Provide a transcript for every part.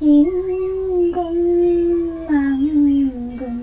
இங்கும் அங்கும்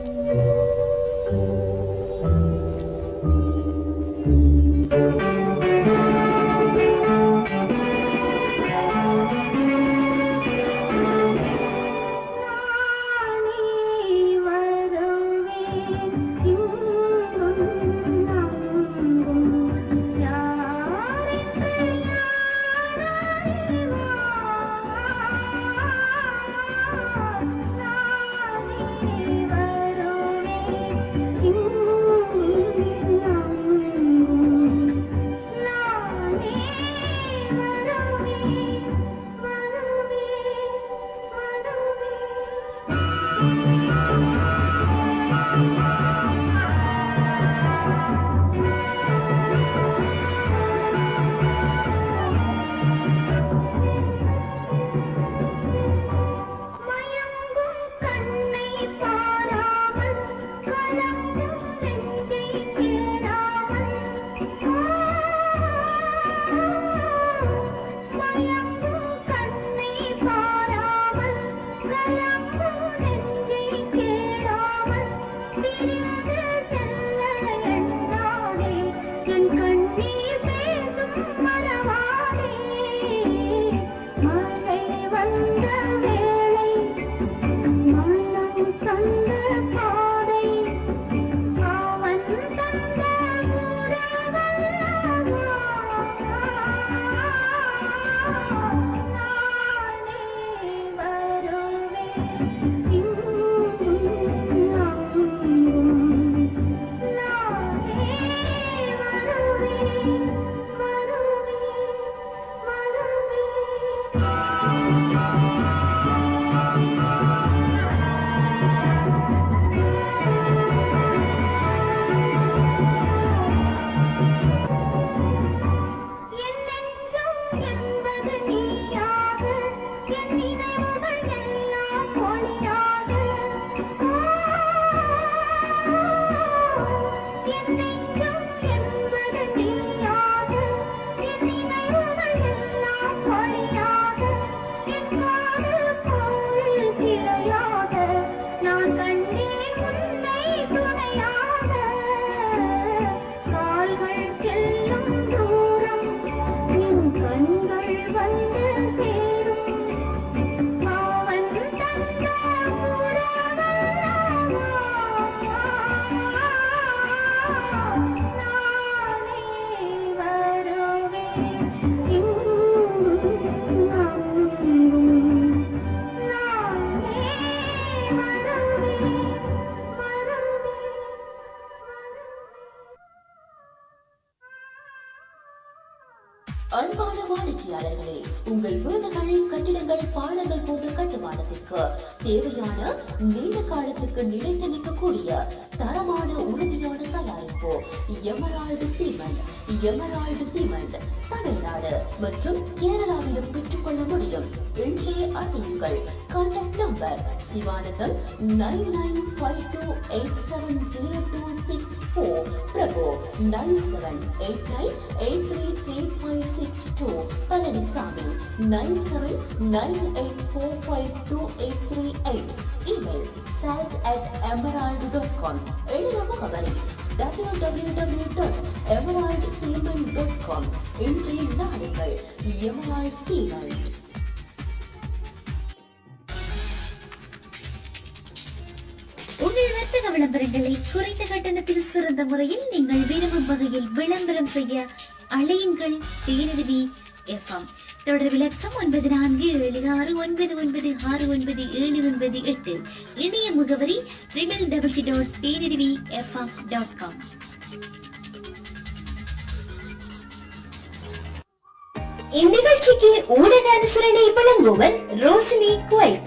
அன்பான வாடிக்கையாளர்களே, உங்கள் வீடுகள், கட்டிடங்கள், பாலங்கள் போன்ற கட்டுமானத்திற்கு தேவையான நீண்ட காலத்துக்கு நிலைத்து நிற்கக்கூடிய தரமான உறுதியான தயாரிப்பு Emerald cement. Emerald cement Tamil Nadu மற்றும் கேரளாவிலும் பெற்றுக்கொள்ள முடியும். இன்றைய அழையுங்கள். கான்டாக்ட் நம்பர் சிவானந்தம் 9952870264, பிரபு 9789833562, பழனிசாமி 9798452838, இமெயில் sales@emerald.com, இணைய முகவரி www.emeraldcement.com. இன்றைய நாடுகள் எமரால்டு சிமெண்ட். உங்கள் வர்த்தக விளம்பரங்களை குறைந்த கட்டணத்தில் சிறந்த முறையில் நீங்கள் விரும்பும் வகையில் விளம்பரம் செய்ய அழையுங்கள். தேனருவி எஃப்எம். தொடர் விளக்கம் 9476996978. இணைய முகவரி www.teenarvfm.com. இந்நிகழ்ச்சிக்கு ஊடக அனுசரணை வழங்குவர் ரோசினி குவைத்.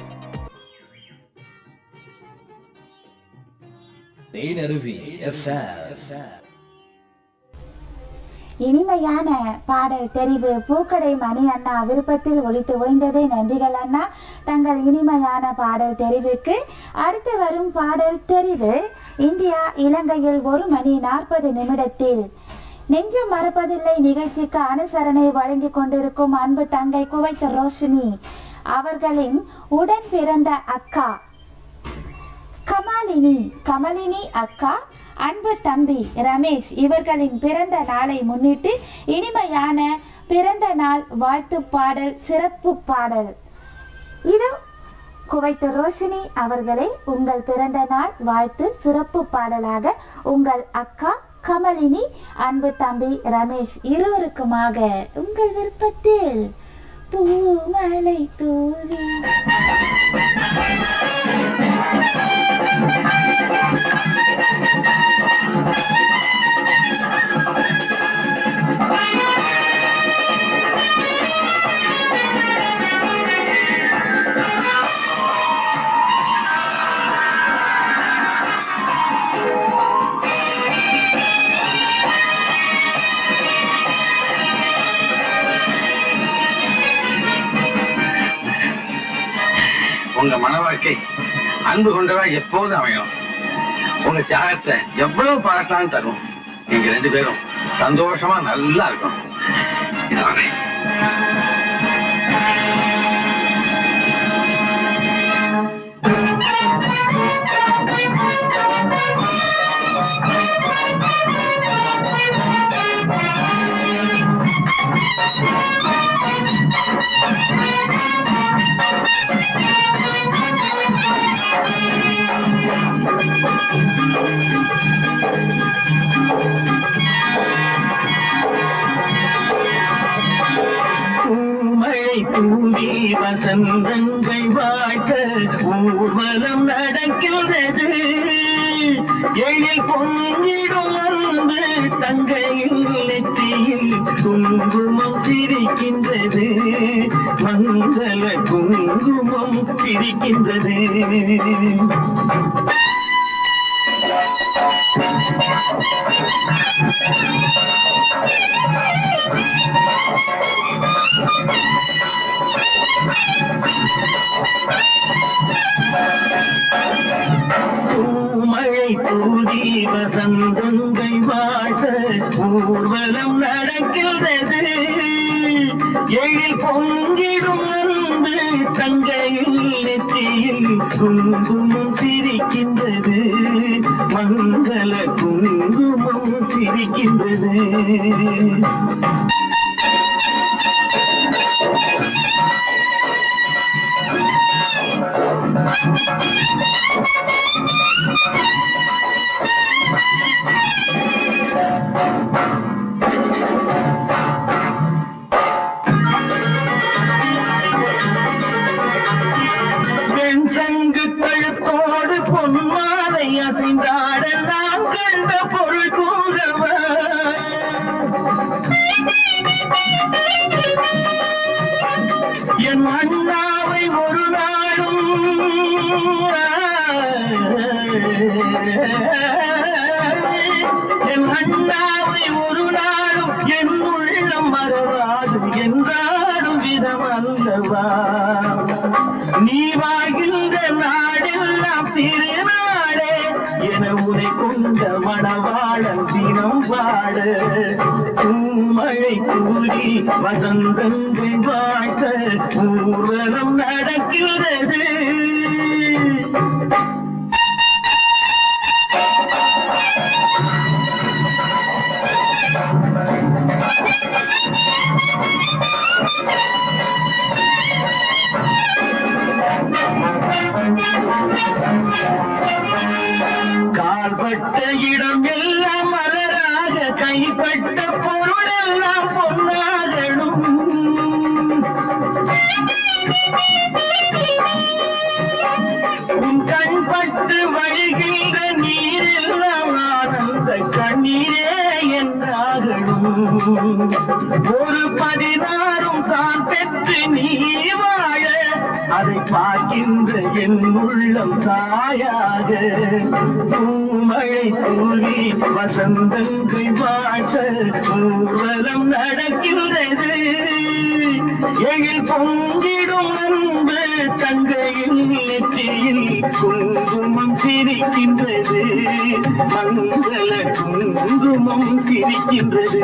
இனிமையான பாடல் தெரிவு பூக்கடை மணி அண்ணா விருப்பத்தில் ஒலித்து ஓய்ந்தது. நன்றிகள் அண்ணா, தங்கள் இனிமையான பாடல் தெரிவுக்கு. அடுத்து வரும் பாடல் தெரிவு இந்தியா இலங்கையில் 1:40 நெஞ்சம் மறப்பதில்லை நிகழ்ச்சிக்கு அனுசரணை வழங்கிக் கொண்டிருக்கும் அன்பு தங்கை குவைத் ரோஷினி அவர்களின் உடன் பிறந்த அக்கா கமலினி அக்கா, அன்பு தம்பி ரமேஷ் இவர்களின் பிறந்த நாளை முன்னிட்டு இனிமையான பிறந்த நாள் வாழ்த்து பாடல், சிறப்பு பாடல். இது குவைத்து ரோஷினி அவர்களே, உங்கள் பிறந்த நாள் வாழ்த்து சிறப்பு பாடலாக உங்கள் அக்கா கமலினி, அன்பு தம்பி ரமேஷ் இருவருக்குமாக உங்கள் விருப்பத்தில் பூமலை தூவி. உங்க மன வாழ்க்கை அன்பு கொண்டதா எப்போது அமையும். உங்க தியாகத்தை எவ்வளவு பாராட்டாலும் தரும். நீங்க 2 பேரும் சந்தோஷமா நல்லா இருக்கும். வசந்தங்கள் வாழ்க்க ஊர்வலம் நடக்கின்றது. எழில் பொங்கிடும் வந்து தங்கையில் நெற்றியில் குங்குமம் சிரிக்கின்றது. மங்கள குங்குமம் சிரிக்கின்றது. பூமழை தூதி வசந்தங்கள் வாழ ஊர்வலம் நடக்கின்றது. எழில் பொங்கிடும் வந்து தங்கையில் நெற்றியில் குங்குமம் சிரிக்கின்றது. மங்கள குங்குமம் சிரிக்கின்றது. வெண்சங்கு கழுத்தோடு பொன்மாலை அசைந்தாட நான் கண்ட பொருள் கூறவா. என் அண்ணாவை ஒரு நாளும் என் அண்ணாவை ஒரு நாளும் என் உள்ளம் மறவாது என்றாடும் விதம் அல்லவா. நீ வாழ்கின்ற நாடெல்லாம் திருநாளே என உனை கொண்ட மணவாளன் தினம் பாட. பூமழை கூறி வசந்தங்கள் வாழ்க்க ஊர்வலம் நடக்கிறது. கால்பட்ட இடம் எல்லாம் மலராக, கைப்பட்ட பொருள் எல்லாம் பொன்னாகணும். உன் கண்பட்டு வழிகின்ற நீரெல்லாம் ஆனந்த கண்ணீரே என்றாகணும். ஒரு 16 தான் பெற்று நீ வாழ அதை பார்க்கின்ற என் உள்ளம் தாயாக. பூமழை தூவி வசந்தங்கள் வாழ ஊர்வலம் நடக்கின்றது. எழில் பொங்கிடும் அன்பு தங்கையில் நெற்றியில் குங்குமம் சிரிக்கின்றது. மங்கள குங்குமம் சிரிக்கின்றது.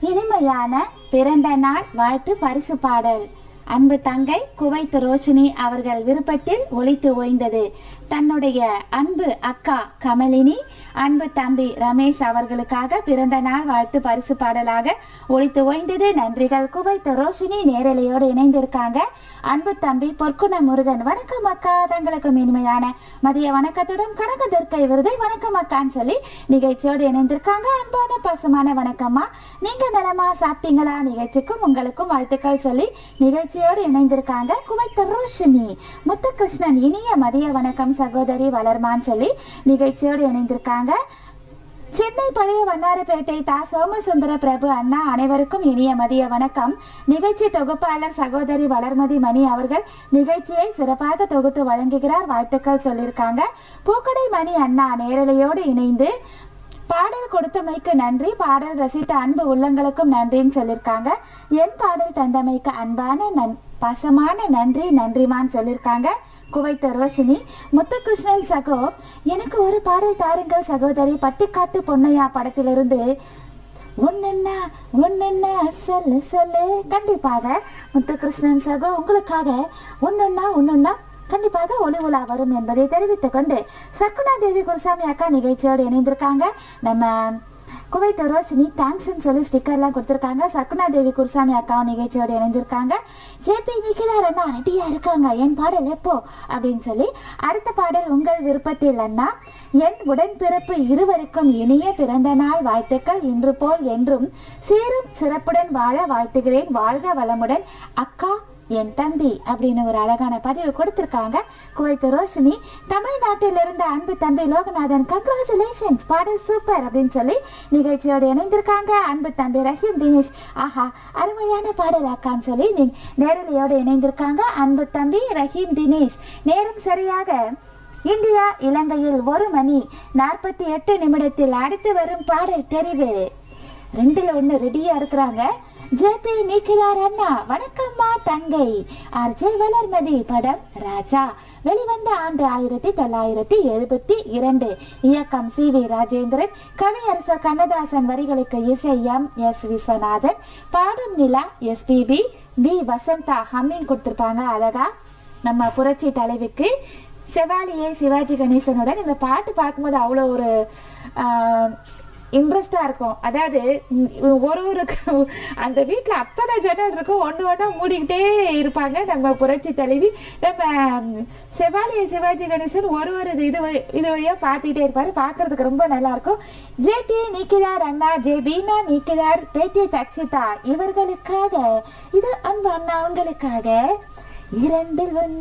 இனிமையான பிறந்த நாள் வாழ்த்து பரிசு பாடல் அன்பு தங்கை குவைத் ரோஷினி அவர்கள் விருப்பத்தில் ஒலித்து ஓய்ந்தது. தன்னுடைய அன்பு அக்கா கமலினி, அன்பு தம்பி ரமேஷ் அவர்களுக்காக பிறந்த நாள் வாழ்த்து பரிசு பாடலாக ஒலித்து ஓய்ந்தது. நன்றிகள். குவைத் ரோஷினி நேரலையோடு இணைந்திருக்காங்க. அன்பு தம்பி பொற்குண முருகன், வணக்கம் அக்கா, தங்களுக்கும் இனிமையான மதிய வணக்கத்துடன் கனகதுர்க்கை விருதை வணக்கம் அக்கான்னு சொல்லி நிகழ்ச்சியோடு இணைந்திருக்காங்க. அன்பான பாசமான வணக்கம்மா, நீங்க நலமா, சாப்பிட்டீங்களா? நிகழ்ச்சிக்கும் உங்களுக்கும் வாழ்த்துக்கள் சொல்லி நிகழ்ச்சியோடு இணைந்திருக்காங்க குவைத் ரோஷினி. முத்துகிருஷ்ணன், இனிய மதிய வணக்கம் சகோதரி வளர்மான்னு சொல்லி நிகழ்ச்சியோடு இணைந்திருக்காங்க. சென்னை பழைய வண்ணாரப்பேட்டை தா சோமசுந்தர பிரபு அண்ணா, அனைவருக்கும் இனிய மதிய வணக்கம். நிகழ்ச்சி தொகுப்பாளர் சகோதரி வளர்மதி மணி அவர்கள் நிகழ்ச்சியை சிறப்பாக தொகுத்து வழங்குகிறார், வாழ்த்துக்கள் சொல்லியிருக்காங்க. பூக்கடை மணி அண்ணா நேரலையோடு இணைந்து பாடல் கொடுத்தமைக்கு நன்றி, பாடல் ரசித்த அன்பு உள்ளங்களுக்கும் நன்றின்னு சொல்லியிருக்காங்க. என் பாடல் தந்தமைக்கு அன்பான பாசமான நன்றி நன்றிமான்னு சொல்லியிருக்காங்க குவைத் ரோஷினி. முத்துகிருஷ்ணன் சகோ, எனக்கு ஒரு பாடல் தாருங்கள் சகோதரி, பட்டிக்காட்டு பொன்னையா படத்திலிருந்து ஒன்னுன்னா ஒன்னுன்னா சொல்லு சொல்லு. கண்டிப்பாக முத்துகிருஷ்ணன் சகோ, உங்களுக்காக ஒன்னுன்னா ஒன்னுன்னா கண்டிப்பாக ஒளி உலா வரும் என்பதை தெரிவித்துக் கொண்டு சர்க்குணா தேவி குருசாமி அக்கா நிகழ்ச்சியோடு இணைந்திருக்காங்க. நம்ம குவைத் ரோஷினி தேங்க்ஸ்ன்னு சொல்லி ஸ்டிக்கர்லாம் கொடுத்துருக்காங்க. சர்க்குணா தேவி குருசாமி அக்காவும் நிகழ்ச்சியோடு இணைஞ்சிருக்காங்க. ஜேபி நிக்கிலார் அண்ணா ரெடியா இருக்காங்க, என் பாடல் எப்போ அப்படின்னு சொல்லி. அடுத்த பாடல் உங்கள் விருப்பத்தில் அண்ணா. என் உடன்பிறப்பு இருவருக்கும் இனிய பிறந்த நாள் வாழ்த்துக்கள், இன்று போல் என்றும் சீரும் சிறப்புடன் வாழ வாழ்த்துகிறேன், வாழ்க வளமுடன் அக்கா என் தம்பி அப்படின்னு ஒரு அழகான பதிவு கொடுத்திருக்காங்க குவைத் ரோஷினி. தமிழ்நாட்டில் இருந்த அன்பு தம்பி லோகநாதன், கங்க்ராச்சுலேஷன்ஸ், பாடல் சூப்பர் அப்படின்னு சொல்லி நிகழ்ச்சியோடு இணைந்திருக்காங்க. அன்பு தம்பி ரஹீம் தினேஷ், ஆஹா அருமையான பாடல் அக்கான்னு சொல்லி நேரலையோடு இணைந்திருக்காங்க. அன்பு தம்பி ரஹீம் தினேஷ். நேரம் சரியாக இந்தியா இலங்கையில் 1:48 அடுத்து வரும் பாடல் தெரிவு 2-1 ரெடியா இருக்கிறாங்க. ஜேபி நிக்கிலார் அண்ணா, வணக்கம்மா தங்கை. ஆர்ஜே வளர்மதி, படம் ராஜா, வெளிவந்த ஆண்டு 1972, இயக்கம் சி வி ராஜேந்திரன், கவியரசர் கண்ணதாசன், வரிகளுக்கு இசை எம்.எஸ். விஸ்வநாதன், பாடும் நிலா எஸ்பிபி, வி வசந்தா ஹம்மிங் கொடுத்திருப்பாங்க அழகா. நம்ம புரட்சி தலைவிக்கு செவாலியே சிவாஜி கணேசனுடன் இந்த பாட்டு பார்க்கும்போது அவ்வளோ ஒரு இன்ட்ரெஸ்டா இருக்கும். அதாவது ஒரு அந்த வீட்டுல அத்தனை ஜன்னல் இருக்கும், ஒண்ணு மூடிக்கிட்டே இருப்பாங்க நம்ம புரட்சி தலைவி. நம்ம செவாலிய சிவாஜி கணேசன் ஒரு இது வழியா பார்த்துக்கிட்டே இருப்பாரு, பார்க்கறதுக்கு ரொம்ப நல்லா இருக்கும். ஜேடி நிக்கிலார் அண்ணா, ஜே பீனா நிக்கிலார், பேட்டி தக்ஷிதா இவர்களுக்காக இது அன்பு அண்ணா உங்களுக்காக. 2-1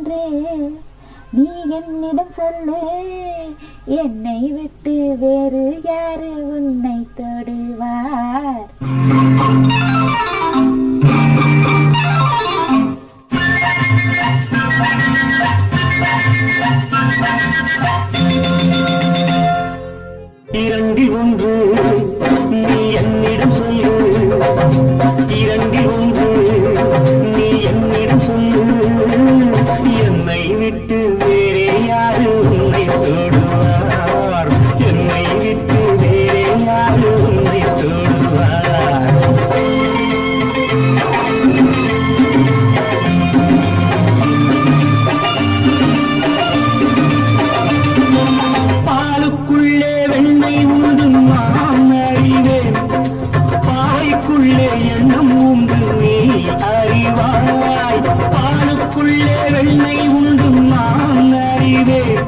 நீ என்னிடம் சொல்லு, என்னை விட்டு வேறு யாரு உன்னை தொடுவார். இரண்டில் ஒன்று நீ என்னிடம் சொல்லு, 2-1 நீ என்னிடம் சொல்லு, என்னை விட்டு வேறே யாரு உன்னை தொடுவார், என்னை விட்டு வேறே யாரு உன்னை தொடுவார். பாலுக்குள்ளே வெண்ணெய் உண்டு நான் அறிவேன், பாவைக்குள்ளே எண்ணம் உண்டு நீ அறிவாய். பாலுக்குள்ளே வெண்ணெய் உண்டு நான் அறிவேன்,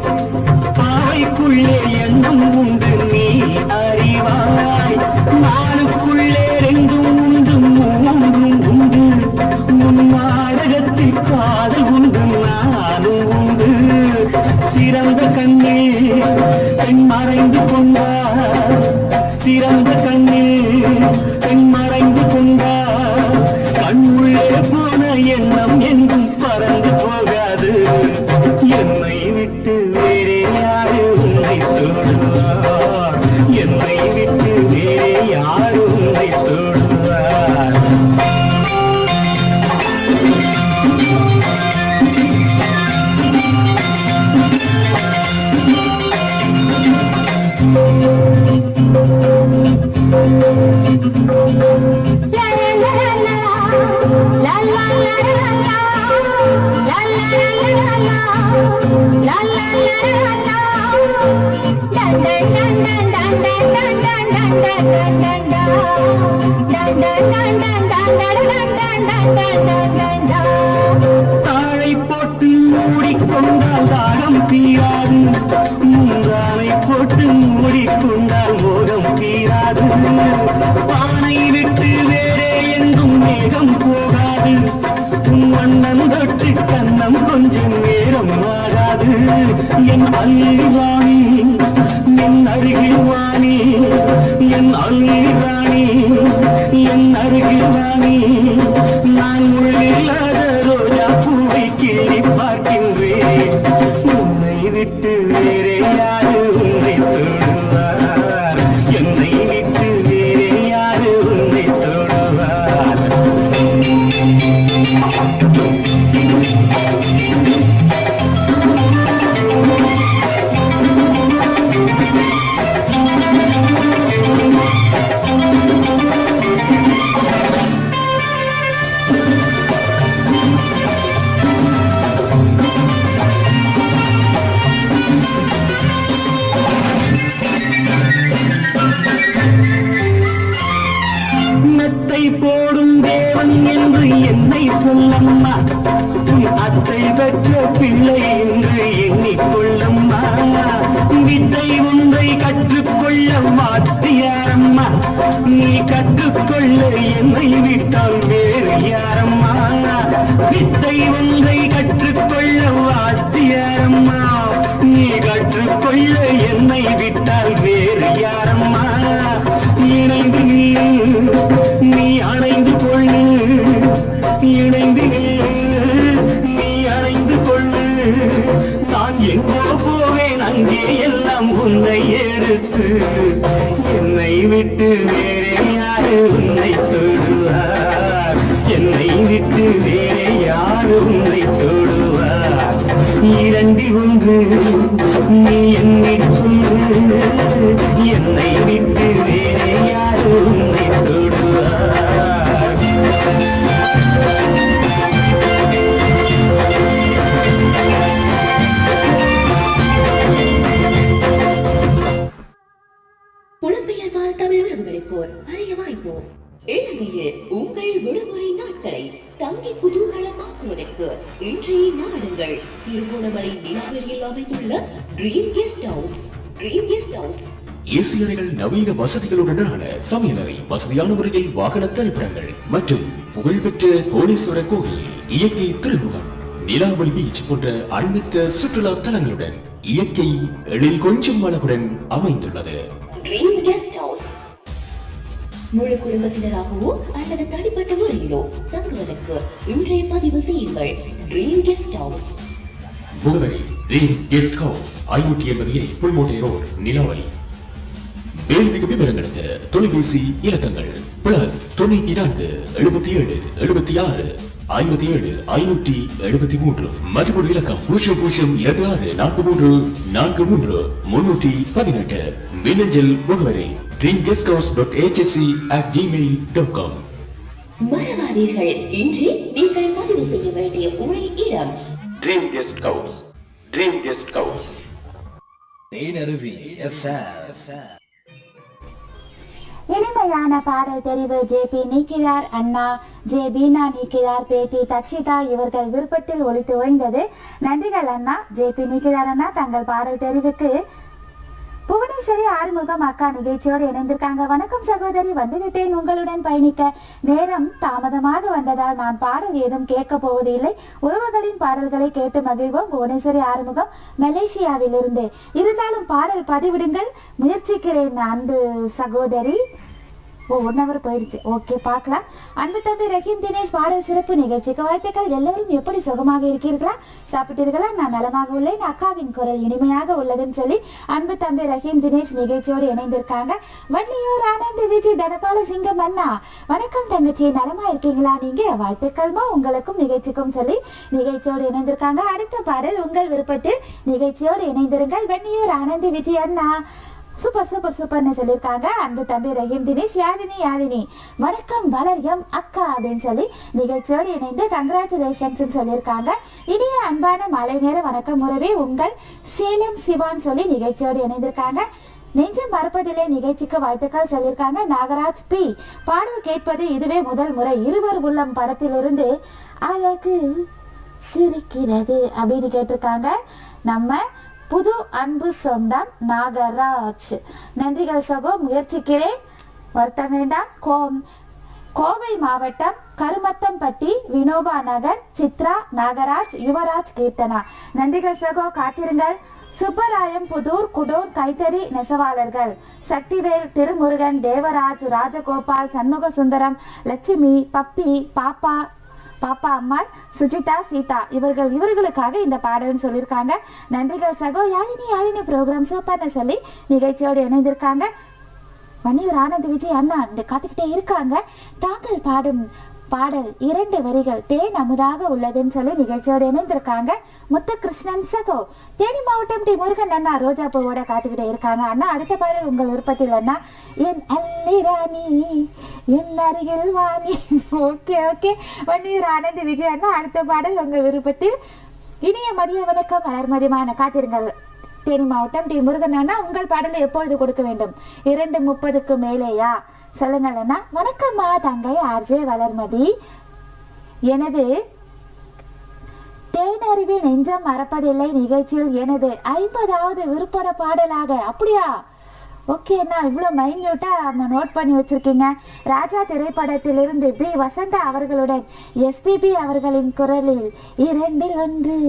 திறந்த கண்ணில் பெண் மறைந்து கொண்டார், திறந்த கண்ணில் பெண் மறைந்து கொண்டார். கண்ணுள்ளே போன எண்ணம் என்றும் பறந்து போகாது. என்னை விட்டு வேறே யாரு உன்னை தொடுவார், என்னை விட்டு வேறே யாரு உன்னை தொடுவார். தாழை போட்டு மூடிக்கொண்டால் தாகம் தீராது, முந்தானை போட்டு மூடிக்கொண்டால் மோகம் தீராது. பானை விட்டு வேறே எங்கும் மேகம் போகாது, மண்ணன் தொட்டு கண்ணம் கொஞ்சம் நேரம் ஆகாது. என் அள்ளிவாணி என் அருகில் வாணி, என் அள்ளிவாணி என் அருகில் வாணி. நான் உள்ளில்லாத ரோஜா பூவை கிள்ளி பார்க்கின்றேன். உன்னை விட்டு வேறே யாரு உன்னை தொடுவார், என்னை விட்டு வேறே யாரு உன்னை தொடுவார். மெத்தை போடும் தேவன் என்று என்னை சொல்லம்மா, உன் அத்தை பெற்ற பிள்ளை என்று எண்ணிக்கொள்ளம்மா. வித்தை ஒன்றை கற்றுக்கொள்ள மாட்டியாரம்மா, நீ கற்றுக்கொள்ள என்னை விட்டால் வேறு யாரம்மா. வித்தை ஒன்றை கற்றுக்கொள்ள மாட்டியாரம்மா, நீ கற்றுக்கொள்ள என்னை விட்டால் வேறு யாரம்மா. இணைந்து நீ அணைந்து கொள்ளு, இணைந்து நீ அணைந்து கொள்ளு. நான் எங்கோ போவேன் அங்கே எல்லாம் உன்னை எடுத்து. என்னை விட்டு வேறே யாரு உன்னை தொடுவார், என்னை விட்டு வேறே யாரு உன்னை தொடுவார். இரண்டில் ஒன்று நீ என்னை சொல்லு, என்னை விட்டு வேறே யாரு உன்னை தொடுவார். புலம்பெயர்வால் தமிழ் உறவுகளை போல் அறிய வாய்ப்பு. இலங்கையில் உங்கள் விடுமுறை நாட்களை தங்கி குதூகலமாக்குவதற்கு இன்றைய நாடுங்கள் திருகோணமலை நீர்வழியில் அமைந்துள்ள dream guest house. Dream guest house AC அறைகள், நவீன வசதிகளுடனான சமையலறை, வசதியான முறையில் வாகன தரிப்பிடங்கள் மற்றும் புகழ்பெற்ற கோணேஸ்வரர் கோவில், இயற்கை திருமுகம், நிலாவளி பீச் போன்ற அனைத்து சுற்றுலா தலங்களுடன் இயற்கை எழில் கொஞ்சம் அழகுடன் அமைந்துள்ளது. ட்ரீம் கெஸ்ட் ஹவுஸ் முழு குடும்பத்தினராகவோ அல்லது தனிப்பட்ட முறையிலோ தங்குவதற்கு இன்றைய பதிவு செய்யுங்கள். Dream guest house. முகவரி dream guest house, 580 Pulmoddai road, Nilaveli. மேலதிக விவரங்களுக்கு தொலைபேசி இலக்கங்கள் +94 77 76 57 573 மற்றும் ஒரு இலக்கம் 00264343 318. மின்னஞ்சல் முகவரி dreamguesthouse.hsc@gmail.com. மறவாதீர்கள், இன்று நீங்கள் பதிவு செய்ய வேண்டிய ஒரே இடம் dream guest house. Dream guest house. இனிமையான பாடல் தெரிவு ஜே.பி. நீக்கிழார் அண்ணா, ஜே. பீனா நீக்கிழார் பேத்தி தக்ஷிதா இவர்கள் விருப்பத்தில் ஒலித்து ஓய்ந்தது. நன்றிகள் அண்ணா. ஜே.பி. நீக்கிழார் அண்ணா, தங்கள் பாடல் தெரிவுக்கு புவனேஸ்வரி ஆறுமுகம் அக்கா நிகழ்ச்சியோடு இணைந்திருக்காங்க. வணக்கம் சகோதரி, வந்துவிட்டேன். உங்களுடன் பயணிக்க நேரம் தாமதமாக வந்ததால் நான் பாடல் ஏதும் கேட்க போவது இல்லை. உறவுகளின் பாடல்களை கேட்டு மகிழ்வோம். புவனேஸ்வரி ஆறுமுகம் மலேசியாவில் இருந்து. இருந்தாலும் பாடல் பதிவிடுங்கள், முயற்சிக்கிறேன் அன்பு சகோதரி. 1 hour போயிடுச்சு. ஓகே, பார்க்கலாம். அன்பு தம்பி ரஹீம் தினேஷ் பாடல் சிறப்பு நிகழ்ச்சிக்கு வாழ்த்துக்கள். எல்லோரும் எப்படி சுகமாக இருக்கீர்களா? சாப்பிட்டீர்களா? நான் நலமாக உள்ளேன். அக்காவின் குரல் இனிமையாக உள்ளதுன்னு சொல்லி அன்பு தம்பி ரஹீம் தினேஷ் நிகழ்ச்சியோடு இணைந்திருக்காங்க. வள்ளியூர் ஆனந்த் விஜய் தனபால சிங்கம் அண்ணா, வணக்கம் தங்கச்சி, நலமா இருக்கீங்களா நீங்க? வாழ்த்துக்கள்மா உங்களுக்கும் நிகழ்ச்சிக்கும் சொல்லி நிகழ்ச்சியோடு இணைந்திருக்காங்க. அடுத்த பாடல் உங்கள் விருப்பத்தில் நிகழ்ச்சியோடு இணைந்திருங்கள். வள்ளியூர் ஆனந்த் விஜய் அண்ணா சூப்பர் சூப்பர் சூப்பர்னு சொல்லியிருக்காங்க. அன்பு தம்பி ரஹீம் தினேஷ் யாழினி வணக்கம் வளரியம் அக்கா அப்படின்னு சொல்லி நிகழ்ச்சியோடு இணைந்து கங்க்ராச்சுலேஷன்ஸ் சொல்லியிருக்காங்க. இனிய அன்பான மாலை நேர வணக்கம் உறவே, உங்கள் சேலம் சிவான் சொல்லி நிகழ்ச்சியோடு இணைந்திருக்காங்க. நெஞ்சம் மறப்பதில்லை நிகழ்ச்சிக்கு வாழ்த்துக்கள் சொல்லியிருக்காங்க. நாகராஜ் பி, பாடல் கேட்பது இதுவே முதல் முறை. இருவர் உள்ளம் படத்திலிருந்து அழகு சிரிக்கிறது அப்படின்னு கேட்டிருக்காங்க. நம்ம புது அன்பு சொந்தம் நாகராஜ். நன்றிகள் சகோ, முயற்சிக்கிறேன், வருத்தம் வேண்டாம். கோவை மாவட்டம் கருமத்தம்பட்டி வினோபா நகர் சித்ரா நாகராஜ் யுவராஜ் கீர்த்தனா. நன்றிகள் சகோ, காத்திருங்கள். சுப்பராயம் புதூர் குடோன் கைத்தறி நெசவாளர்கள் சக்திவேல் திருமுருகன் தேவராஜ் ராஜகோபால் சண்முக சுந்தரம் லட்சுமி பப்பி பாப்பா அம்மாள் சுஜிதா சீதா இவர்களுக்காக இந்த பாடல்னு சொல்லியிருக்காங்க. நன்றிகள் சகோ. யாழினி ப்ரோக்ராம் சூப்பர்னு சொல்லி நிகழ்ச்சியோடு இணைந்திருக்காங்க. வன்னியூர் ஆனந்த் விஜய் அண்ணா இந்த காத்துக்கிட்டே இருக்காங்க. தாங்கள் பாடும் பாடல் 2 வரிகள் தேன் அமுதாக உள்ளதுன்னு சொல்லி நிகழ்ச்சியோடு இணைந்திருக்காங்க. முத்துகிருஷ்ணன் சகோ, தேனி மாவட்டம் டி முருகன் அண்ணா ரோஜா பூவோட காத்துக்கிட்டே இருக்காங்க. அண்ணா அடுத்த பாடல் உங்கள் விருப்பத்தில் அண்ணா என் அல்லிராணி என் அருகில் வாணி. ஓகே வன்னியூர் ஆனந்த் விஜய் அண்ணா அடுத்த பாடல் உங்கள் விருப்பத்தில். இனிய மதிய வணக்கம் மலர்மதிமான காத்திருங்கள். தேனி மாவட்டம் டி முருகன் அண்ணா உங்கள் பாடலை எப்பொழுது கொடுக்க வேண்டும்? 2:30க்கு மேலேயா? சொல்லுங்கள் அண்ணா. வணக்கம்மா தங்கை ஆர்ஜே வளர்மதி. எனது தேனருவி நெஞ்சம் மறப்பதில்லை நிகழ்ச்சியில் எனது 50வது விருப்பட பாடலாக. அப்படியா? ஓகே அண்ணா, இவ்வளோ மைன்யூட்டா நோட் பண்ணி வச்சிருக்கீங்க. ராஜா திரைப்படத்திலிருந்து பி வசந்தா அவர்களுடன் எஸ்பிபி அவர்களின் குரலில் 2 1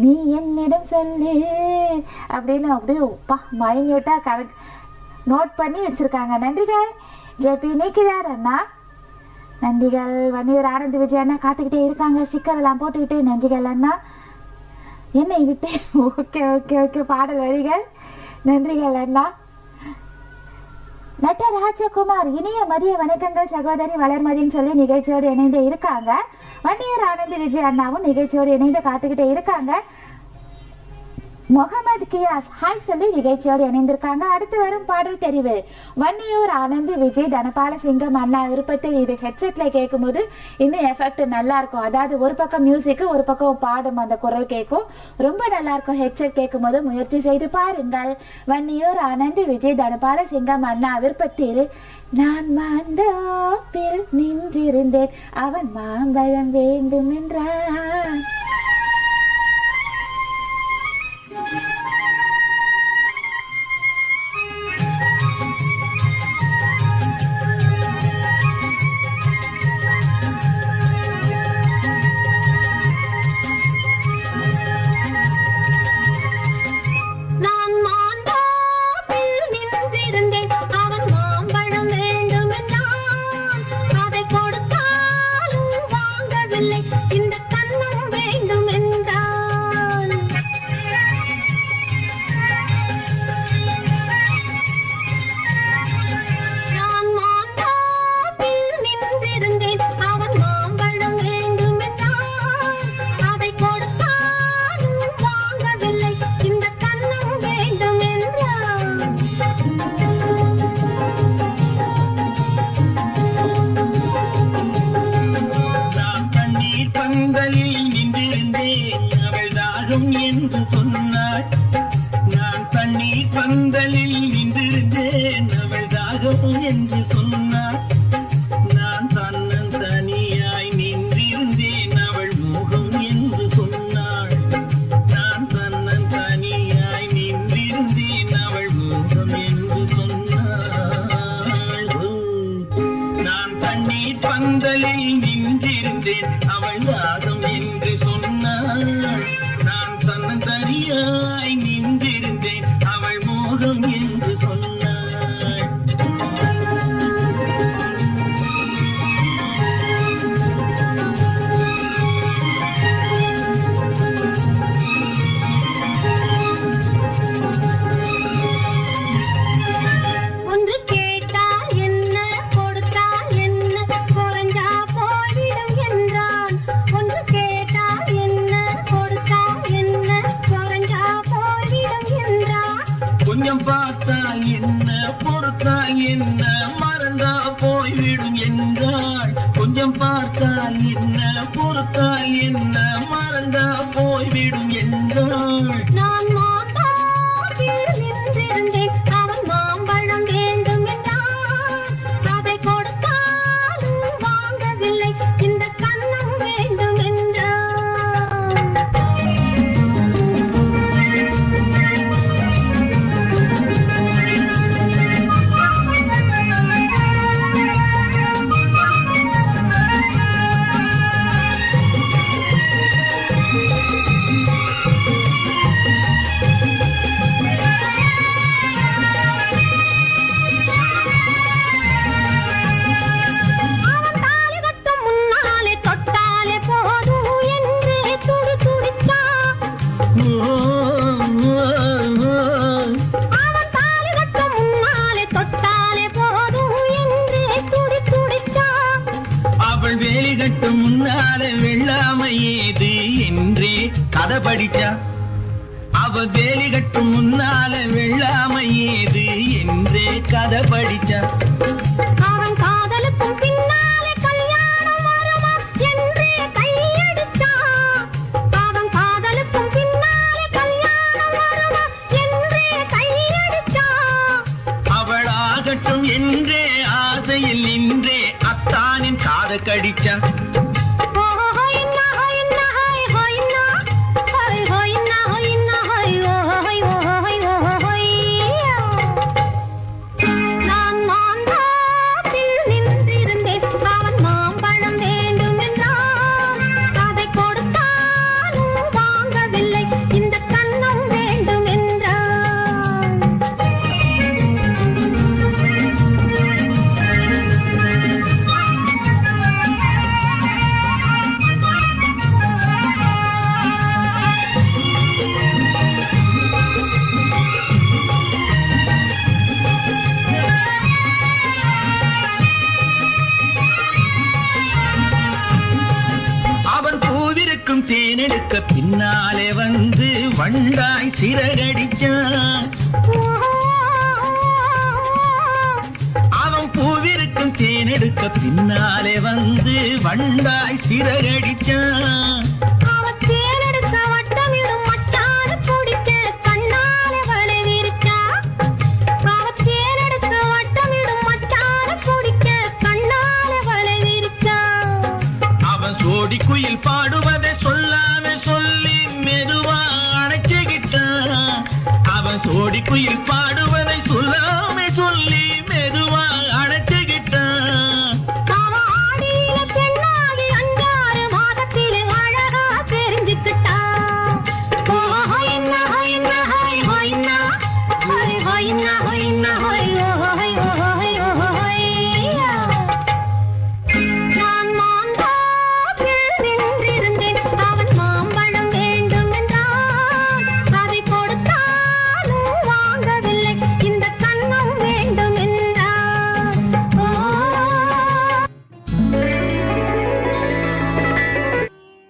நீ என்னிடம் சொல்லு அப்படின்னு அப்படியே மைன்யூட்டா கரெக்ட் நோட் பண்ணி வச்சிருக்காங்க. நன்றிகள். ஜேபி நீக்கிறார் அண்ணா. நன்றிகள். வன்னியூர் ஆனந்த் விஜய் அண்ணா காத்துக்கிட்டே இருக்காங்க. ஸ்டிக்கர் எல்லாம் போட்டுக்கிட்டு நன்றிகள் அண்ணா. என்னை விட்டு ஓகே பாடல் வரிகள். நன்றிகள் அண்ணா. நட்டராஜகுமார் இனிய மதிய வணக்கங்கள் சகோதரி வளர்மதின்னு சொல்லி நிகழ்ச்சியோடு இணைந்து இருக்காங்க. வன்னியூர் ஆனந்த் விஜய் அண்ணாவும் நிகழ்ச்சியோடு இணைந்து காத்துக்கிட்டே இருக்காங்க. முகமது கியாஸ் ஹாய் சொல்லி நிகழ்ச்சியோடு இணைந்திருக்காங்க. அடுத்து வரும் பாடல் தெரிவு வன்னியூர் ஆனந்த் விஜய் தனபால சிங்கம் அண்ணா விருப்பத்தில். இது ஹெட்செட்ல கேட்கும் போது இன்னும் எஃபெக்ட் நல்லா இருக்கும். அதாவது ஒரு பக்கம் மியூசிக் ஒரு பக்கம் பாடும் அந்த குரல் கேட்கும், ரொம்ப நல்லா இருக்கும். ஹெட்செட் கேட்கும் போது முயற்சி செய்து பாருங்கள். வன்னியூர் ஆனந்த் விஜய் தனபால சிங்கம் அண்ணா விருப்பத்தில். நான் மாந்தோப்பில் நின்றிருந்தேன் அவன் மாம்பழம் வேண்டும் என்றான். இந்த கண்ணம் வேண்டும் என்றான். கொஞ்சம் பார்த்தால் என்ன, பொறுத்தால் என்ன, மறந்தா போய்விடும் என்றாள். கொஞ்சம் பார்த்தால் என்ன, பொறுத்தால் என்ன, மறந்தா போய்விடும் என்றாள். நான் மாந்தாவில் நின்றிருந்தேன், அவன் மாம்பழம் வேண்டும் என்றான். அதை கொடுத்தாலும் வாங்கவில்லை, இந்த கண்ணம் வேண்டும் என்றான். அவன் தாலி கட்டும் முன்னாலே தொட்டாலே போதும் என்று துடி துடித்தான். அவன் தாலி கட்டும் முன்னாலே தொட்டாலே போதும் என்று துடி துடித்தான். அவள் வேலி கட்டும் முன்னால வெள்ளாமை ஏது என்றே கதை படிச்சா. அவ வேலி கட்டும் முன்னால வெள்ளாமை ஏது என்றே கதை படிச்சா. அவன் காதலுக்கும் பின்னாலே கல்யாணம் வருமா என்றே கையடித்தான். அவன் காதலுக்கும் பின்னாலே கல்யாணம் வருமா என்றே கையடித்தான். அவளாகட்டும் என்றே ஆசையில் நின்றே அத்தானின் காதை கடிச்சா. நான் மாந்தாத்தில் நின்றிருந்தேன், அவன் மாம்பழம் வேண்டும் என்றான். அதை கொடுத்தாலும் வாங்கவில்லை, இந்த கண்ணம் வேண்டும் என்றான். அவன் பூவிருக்கும் தேனெடுக்க பின்னாலே வந்து வண்டாய் சிறகடிச்சான். அவன் பூவிருக்கும் தேனெடுக்க பின்னாலே வந்து வண்டாய் சிறகடிச்சான். அவன் தேனெடுக்க வட்டமிடும் மட்டாறு குடிக்க கண்ணாலே வலை விரிச்சா. அவன் தேனெடுக்க வட்டமிடும் மட்டாறு குடிக்க கண்ணாலே வலை விரிச்சா. அவன் சோடி குயில் பாடுவதை சொல்லாம சொல்லி மெதுவா அணைச்சுக்கிட்டான். அவன் சோடி குயில் பாடுவதை சொல்லாம சொல்லி மெதுவா அணைச்சுக்கிட்டான். அவன் ஆடியில பெண்ணாகி 5-6 மாதத்திலே அழகா தெரிஞ்சுக்கிட்டான். ஹொய்னா ஹொய்னா ஹொய் ஹொய்னா ஹொய் ஹொய்னா ஹொய்னா ஹொய் ஹொய் ஹொய் ஹொய்யா. நான் மாந்தாவில் நின்றிருந்தேன், அவன் மாம்பழம் வேண்டும் என்றான். அதை கொடுத்தாலும் வாங்கவில்லை, இந்த கண்ணம் வேண்டும் என்றான்.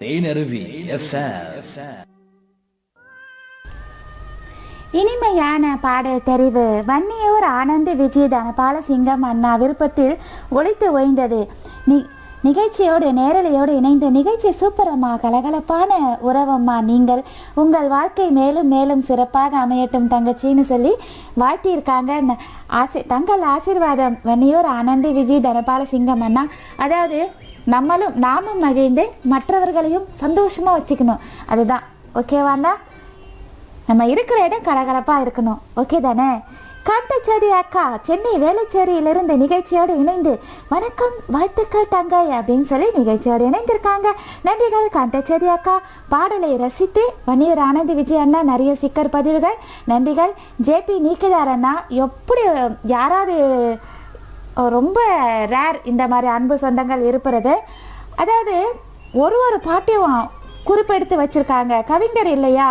தேனருவி FM. இனிமையான பாடல் தெரிவு வன்னியூர் ஆனந்த் விஜய் தனபாலசிங்கம் அண்ணா விருப்பத்தில் ஒலித்து ஓய்ந்தது. நிகழ்ச்சியோடு நேரலையோடு இணைந்த நிகழ்ச்சி சூப்பரம்மா, கலகலப்பான உறவம்மா, நீங்கள் உங்கள் வாழ்க்கை மேலும் மேலும் சிறப்பாக அமையட்டும் தங்கச்சின்னு சொல்லி வாழ்த்தியிருக்காங்க. தங்கள் ஆசீர்வாதம் வன்னியூர் ஆனந்த் விஜய் தனபாலசிங்கம் அண்ணா. அதாவது நாமும் மகிழ்ந்து மற்றவர்களையும் சந்தோஷமாக வச்சுக்கணும், அதுதான் ஓகேவாண்ணா. நம்ம இருக்கிற இடம் கலகலப்பாக இருக்கணும், ஓகே தானே? காந்தச்சேரி அக்கா சென்னை வேளச்சேரியிலிருந்து நிகழ்ச்சியோடு இணைந்து வணக்கம் வாழ்த்துக்கள் தங்கை அப்படின்னு சொல்லி நிகழ்ச்சியோடு இணைந்திருக்காங்க. நன்றிகள் காந்தச்சேரி அக்கா. பாடலை ரசித்து வன்னியூர் ஆனந்த் விஜய் அண்ணா நிறைய ஸ்டிக்கர் பதிவுகள், நன்றிகள். ஜேபி நீக்கிதார் அண்ணா, எப்படி யாராவது ரொம்ப ரேர் இந்த மாதிரி அன்பு சொந்தங்கள் இருப்பது. அதாவது ஒரு பாட்டையும் குறிப்பெடுத்து வச்சிருக்காங்க, கவிஞர் இல்லையா,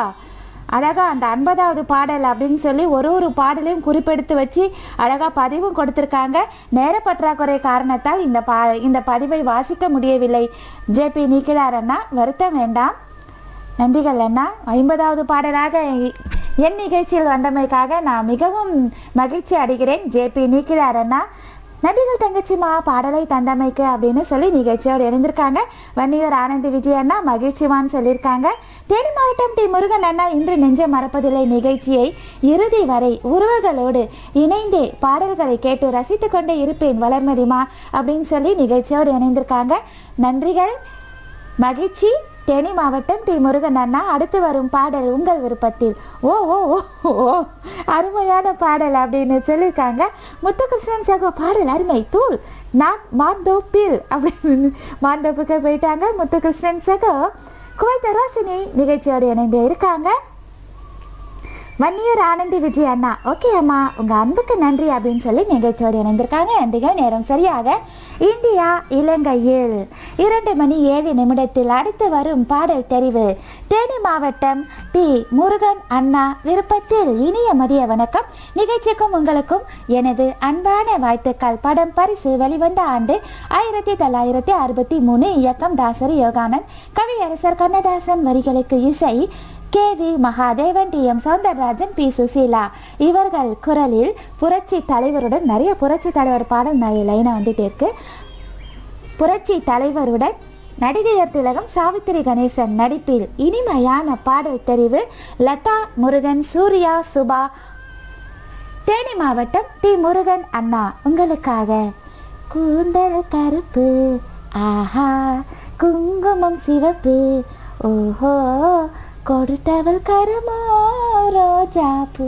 அழகா அந்த 50வது பாடல் அப்படின்னு சொல்லி ஒரு பாடலையும் குறிப்பெடுத்து வச்சு அழகா பதிவும் கொடுத்திருக்காங்க. நேர பற்றாக்குறை காரணத்தால் இந்த பதிவை வாசிக்க முடியவில்லை. ஜேபி நீக்கிடார் அண்ணா, வருத்தம் வேண்டாம், நன்றிகள் அண்ணா. 50வது பாடலாக என் நிகழ்ச்சியில் வந்தமைக்காக நான் மிகவும் மகிழ்ச்சி அடைகிறேன். ஜேபி நீக்கிடார் அண்ணா நடிகர் தங்கச்சிமா பாடலை தந்தமைக்கு அப்படின்னு சொல்லி நிகழ்ச்சியோடு இணைந்திருக்காங்க. வன்னியூர் ஆனந்தி விஜய் அண்ணா மகிழ்ச்சிவான்னு சொல்லியிருக்காங்க. தேனி மாவட்டம் டி முருகன் அண்ணா இன்று நெஞ்ச மறப்பதில்லை நிகழ்ச்சியை இறுதி வரை உறவுகளோடு இணைந்தே பாடல்களை கேட்டு ரசித்து கொண்டே இருப்பேன் வளர்மதிமா அப்படின்னு சொல்லி நிகழ்ச்சியோடு இணைந்திருக்காங்க. நன்றிகள், மகிழ்ச்சி. தேனி மாவட்டம் டி முருகன் அண்ணா அடுத்து வரும் பாடல் உங்கள் விருப்பத்தில். ஓ ஓ ஓ ஓ அருமையான பாடல் அப்படின்னு சொல்லியிருக்காங்க. முத்துகிருஷ்ணன் சகோ பாடல் அருமை தூள் நான் மாந்தோப்பில் அப்படின்னு மாந்தோப்புக்கு போயிட்டாங்க. முத்துகிருஷ்ணன் சகோ குவைத்த ரோஷினி நிகழ்ச்சியோடு இணைந்து இருக்காங்க. வன்னியூர் ஆனந்தி விஜய் அண்ணா ஓகே அம்மா உங்க அன்புக்கு நன்றி அப்படின்னு சொல்லி நிகழ்ச்சியோடு இணைந்திருக்காங்க. நன்றிகள். நேரம் சரியாக இந்தியா இலங்கையில் 2:07 அடுத்து வரும் பாடல் தெரிவு தேனி மாவட்டம் டி முருகன் அண்ணா விருப்பத்தில். இனிய மதிய வணக்கம். நிகழ்ச்சிக்கும் உங்களுக்கும் எனது அன்பான வாழ்த்துக்கள். படம் பரிசு வெளிவந்த ஆண்டு 1963. இயக்கம் தாசரி யோகானந்த். கவியரசர் கண்ணதாசன். வரிகளுக்கு இசை KV Mahadevan, TM Soundararajan, P Susheela இவர்கள் குரலில் புரட்சி தலைவருடன் நிறைய புரட்சி தலைவர் பாடல் லைனா வந்துட்டு இருக்கு. புரட்சி தலைவருடன் நடிகையர் திலகம் சாவித்திரி கணேசன் நடிப்பில் இனிமையான பாடல் தெரிவு லதா முருகன், சூர்யா, சுபா. தேனி மாவட்டம் டி முருகன் அண்ணா உங்களுக்காக. கூந்தல் கருப்பு ஆஹா குங்குமம் சிவப்பு ஓஹோ கொடுத்தவள் கரமோ ரோஜா பூ.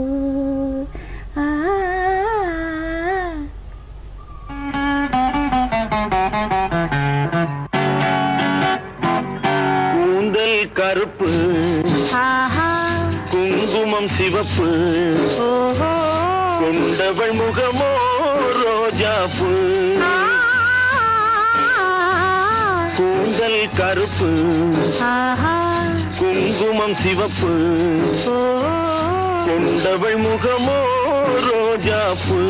கூந்தல் கருப்பு குங்குமம் சிவப்பு கொண்டவள் முகமோ ரோஜா பூ. கூந்தல் கருப்பு குங்குமம் சிவப்பு கொண்டவள் முகமோ ரோஜா பூ.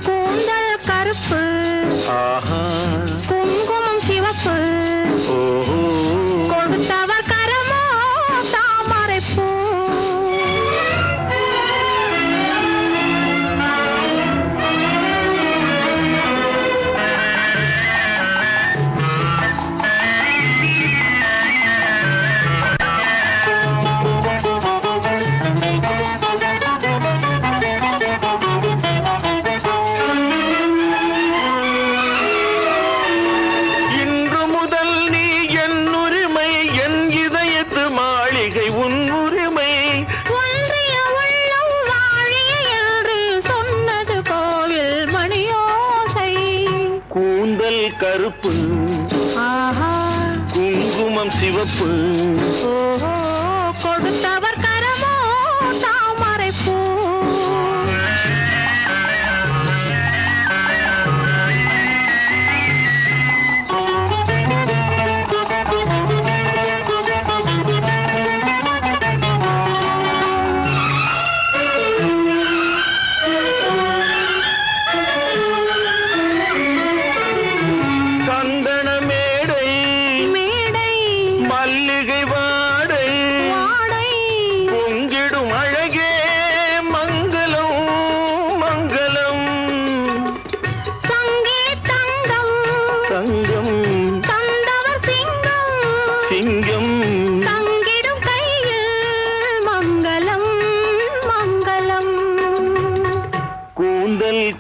கூந்தல் கருப்பு ஆஹா குங்குமம் சிவப்பு ஓஹோ கொடுத்தவர் கரமோ தாமரை பூ. கருப்பு குங்குமம் சிவப்பு கொடுத்தவர் கரமோ தாமரை பூ.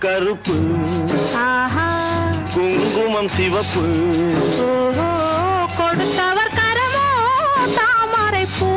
கருப்பு குங்குமம் சிவப்பு கொடுத்தவர் கரமோ தாமரை பூ.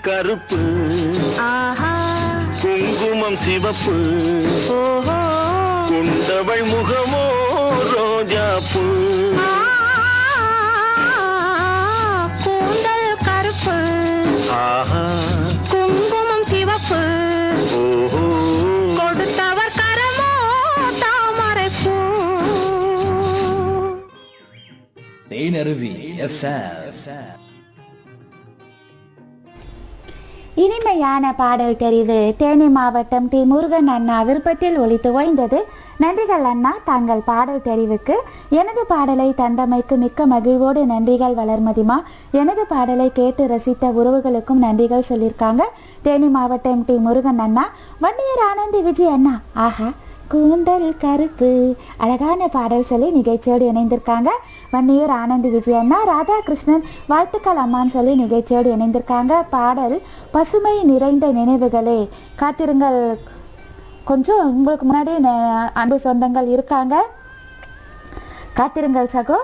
கருப்பு குங்குமம் சிவப்பு கொண்டவள் முகமோ ரோஜா பூ. கூந்தல் கருப்பு, ஆஹா, குங்குமம் சிவப்பு, ஓஹோ, கொடுத்தவர் கரமோ தாமரை பூ. தேனருவி FM. இனிமையான பாடல் தெரிவு தேனி மாவட்டம் டி முருகன் அண்ணா விருப்பத்தில் ஒலித்து ஓய்ந்தது. நன்றிகள் அண்ணா, தாங்கள் பாடல் தெரிவுக்கு. எனது பாடலை தந்தமைக்கு மிக்க மகிழ்வோடு நன்றிகள் வளர்மதிமா. எனது பாடலை கேட்டு ரசித்த உறவுகளுக்கும் நன்றிகள் சொல்லியிருக்காங்க தேனி மாவட்டம் டி முருகன் அண்ணா. வன்னியர் ஆனந்தி விஜய் அண்ணா, ஆஹா கூந்தல் கருப்பு, அழகான பாடல் சொல்லி நிகழ்ச்சியோடு இணைந்திருக்காங்க வன்னியூர் ஆனந்தி விஜய் அண்ணா. ராதாகிருஷ்ணன் வாழ்த்துக்கள் அம்மான்னு சொல்லி நிகழ்ச்சியோடு இணைந்திருக்காங்க. பாடல் பசுமை நிறைந்த நினைவுகளே, காத்திருங்கள், கொஞ்சம் உங்களுக்கு முன்னாடி அன்பு சொந்தங்கள் இருக்காங்க, காத்திருங்கள் சகோ.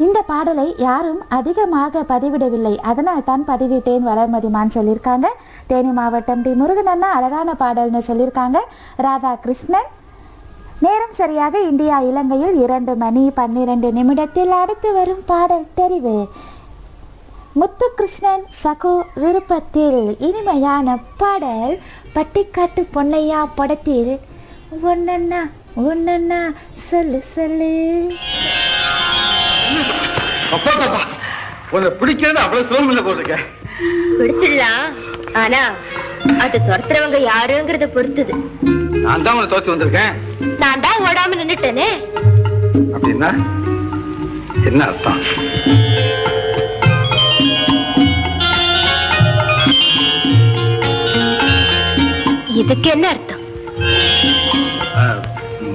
இந்த பாடலை யாரும் அதிகமாக பதிவிடவில்லை, அதனால் தான் பதிவிட்டேன் வளர்மதிமான்னு சொல்லியிருக்காங்க தேனி மாவட்டம் டி முருகன் அண்ணா. அழகான பாடல்னு சொல்லியிருக்காங்க ராதாகிருஷ்ணன். நேரம் சரியாக இந்தியா இலங்கையில் 2:12 அடுத்து வரும் பாடல் தெரிவு முத்துகிருஷ்ணன் சகோ விருப்பத்தில் இனிமையான பாடல் பட்டிக்காட்டு பொன்னையா படத்தில் ஒன்னொன்னா ஒன்னொன்னா சொல்லு சொல்லு. உன்னை பிடிக்கிறது அவ்வளவு சுலபம் இல்லை போட்டிருக்க. பிடிச்சிடலாம், ஆனா அது துரத்துறவங்க யாருங்கிறத பொறுத்தது. நான் தான் உன்னை தோத்து வந்திருக்கேன். நான் தான் ஓடாம நின்னுட்டேனே. அப்படின்னா என்ன அர்த்தம்? இதுக்கு என்ன அர்த்தம்?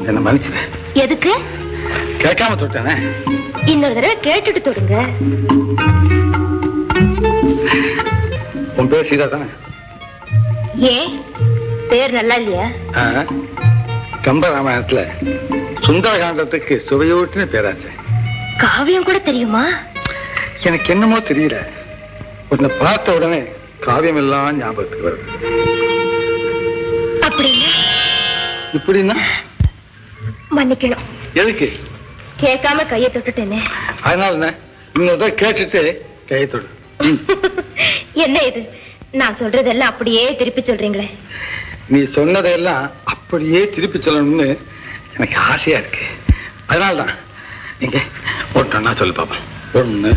என்ன மன்னிச்சிரு. எதுக்கு? கேட்காம தொட்டானே. இன்னொரு தடவை கேட்டுட்டு தொடுங்க. உன் பேர் சீதா தானே? ஏன் பேர் நல்லா இல்லையா? கம்ப ராமாயணத்துல சுந்தரகாண்டத்துக்கு சுவையூட்டுன்னு பேராச்சு. காவியம் கூட தெரியுமா? எனக்கு என்னமோ தெரியல, உன்னை பார்த்த உடனே காவியம் எல்லாம் ஞாபகத்துக்கு வருது. அப்படின்னா இப்படின்னா மன்னிக்கணும். எதுக்கு? கேட்காம கையை தொட்டுட்டேனே. அதனால என்ன, இன்னொரு கேட்டுட்டு கையை தொடு. என்ன இது, நான் சொல்றதெல்லாம் அப்படியே திருப்பி சொல்றீங்களே. நீ சொன்னதையெல்லாம் அப்படியே திருப்பி சொல்லணும்னு எனக்கு ஆசையா இருக்கு. அதனால்தான் நீங்க ஒன்னா சொல்லு பாப்பா. ஒண்ணு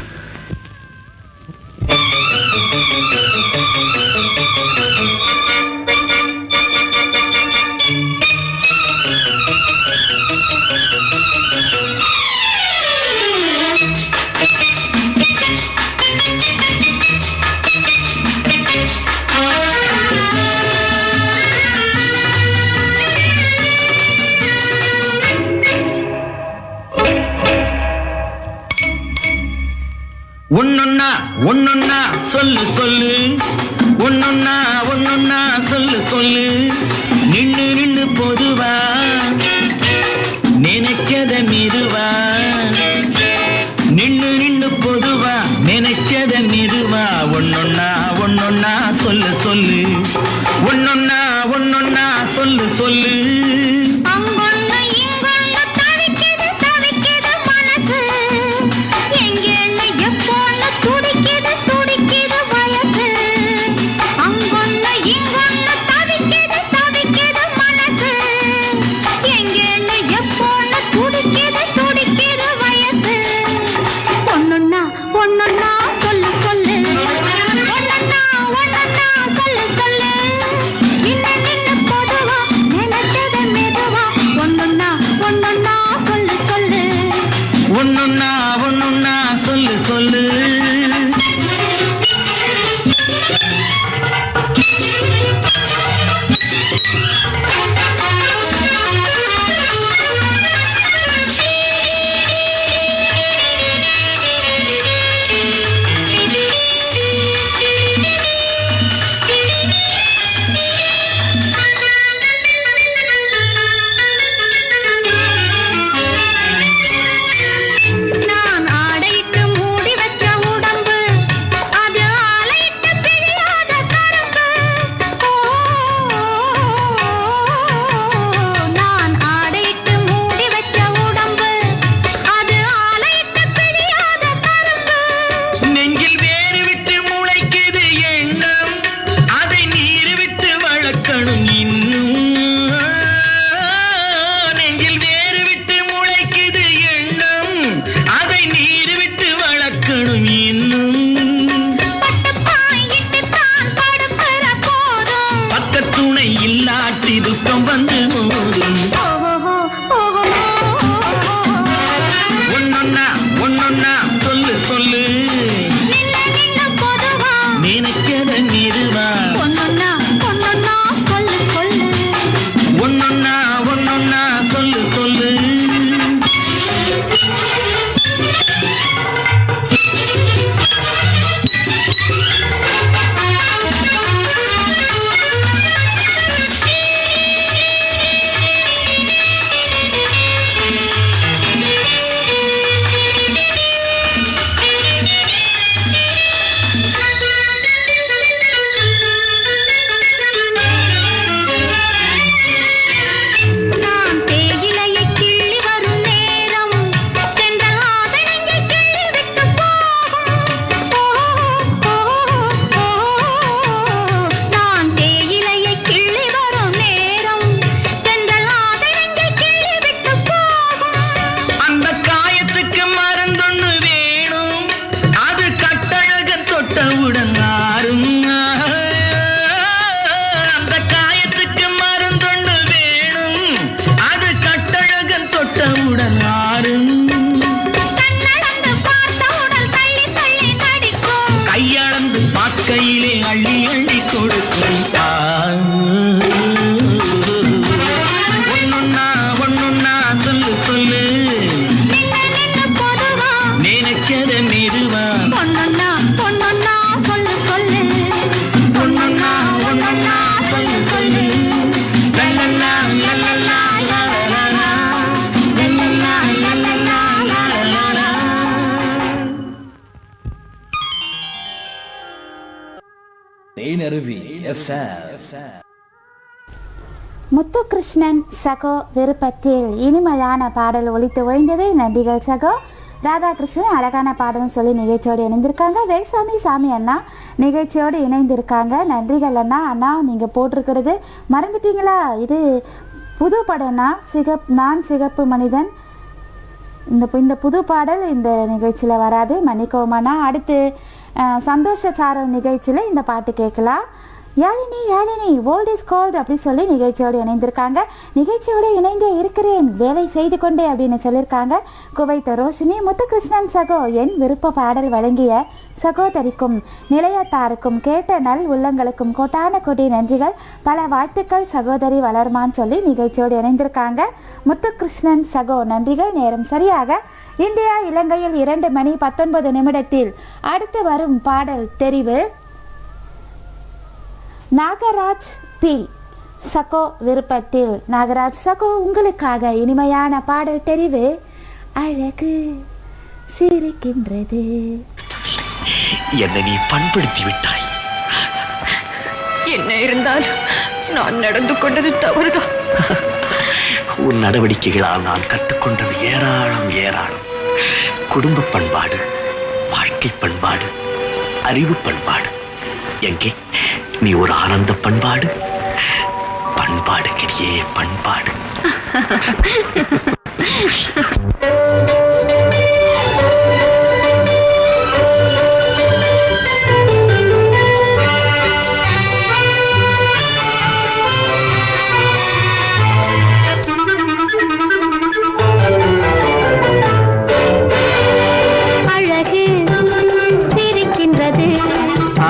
ஒன்னொன்னா ஒன்னொன்னா சொல்லு சொல்லு, ஒன்னொன்னா ஒன்னொன்னா சொல்லு சொல்லு. நின்னு நின்னு பொதுவா நினைச்சத மெதுவா, நின்னு நின்னு பொதுவா நினைச்சத மெதுவா. ஒன்னொன்னா ஒன்னொன்னா சொல்லு சொல்லு, ஒன்னொன்னா ஒன்னொன்னா சொல்லு சொல்லு. அங்கொன்னு இங்கொன்னு தவிக்குது தவிக்குது மனசு, எங்கேன்னு எப்போன்னு துடிக்குது துடிக்குது வயசு. அங்கொன்னு இங்கொன்னு தவிக்குது தவிக்குது மனசு, எங்கேன்னு எப்போன்னு துடிக்குது துடிக்குது வயசு. ஒன்னொன்னா ஒன்னொன்னா சொல்லு சொல்லு, ஒன்னொன்னா ஒன்னொன்னா சொல்லு சொல்லு. நின்னு நின்னு பொதுவா நினைச்சத மெதுவா, ஒன்னொன்னா ஒன்னொன்னா சொல்லு சொல்லு. ஒன்னொன்னா ஒன்னொன்னா சொல்லு சொல்லு. நான் ஆடையிட்டு மூடி வச்ச தேனருவி FM. முத்துகிருஷ்ணன் சகோ விருப்பத்தில் இனிமையான பாடல் ஒலித்து ஓய்ந்தது. நன்றிகள் சகோ. ராதாகிருஷ்ணன் அழகான பாடல்னு சொல்லி நிகழ்ச்சியோடு இணைந்திருக்காங்க. வேல்சாமி சாமி அண்ணா நிகழ்ச்சியோடு இணைந்திருக்காங்க. நன்றிகள் அண்ணா. அண்ணா நீங்கள் போட்டிருக்கிறது மறந்துட்டீங்களா? இது புது படம்னா நான் சிகப்பு மனிதன். இந்த புது பாடல் இந்த நிகழ்ச்சியில் வராது, மன்னிக்கோமாண்ணா. அடுத்து சந்தோஷ சாரல் நிகழ்ச்சியில் இந்த பாட்டு கேட்கலாம். யாழினி ஓல்ட் இஸ் கோல்ட் அப்படி சொல்லி நிகழ்ச்சியோடு இணைந்திருக்காங்க. நிகழ்ச்சியோடு இணைந்தே இருக்கிறேன், வேலை செய்து கொண்டே அப்படின்னு சொல்லியிருக்காங்க குவைத்த ரோஷினி. முத்துகிருஷ்ணன் சகோ என் விருப்ப பாடல் வழங்கிய சகோதரிக்கும் நிலையத்தாருக்கும் கேட்ட நல் உள்ளங்களுக்கும் கோட்டான கோடி நன்றிகள், பல வாழ்த்துக்கள் சகோதரி வளர்மான்னு சொல்லி நிகழ்ச்சியோடு இணைந்திருக்காங்க முத்துகிருஷ்ணன் சகோ. நன்றிகள். நேரம் சரியாக இந்தியா இலங்கையில் 2:19 அடுத்து வரும் பாடல் தெரிவு நாகராஜ் பி சகோ விருப்பத்தில். நாகராஜ் சகோ உங்களுக்காக இனிமையான பாடல் தெரிவு அழகு சிரிக்கின்றது. என்னை நீ பண்படுத்தி விட்டாய். என்ன இருந்தாலும் நான் நடந்து கொண்டது தவறுதான். உன் நடவடிக்கைகளால் நான் கற்றுக்கொண்டது ஏராளம். குடும்ப பண்பாடு, வாழ்க்கை பண்பாடு, அறிவு பண்பாடு. எங்கே நீ ஒரு ஆனந்த பண்பாடு, பண்பாடுக்கிறியே பண்பாடு.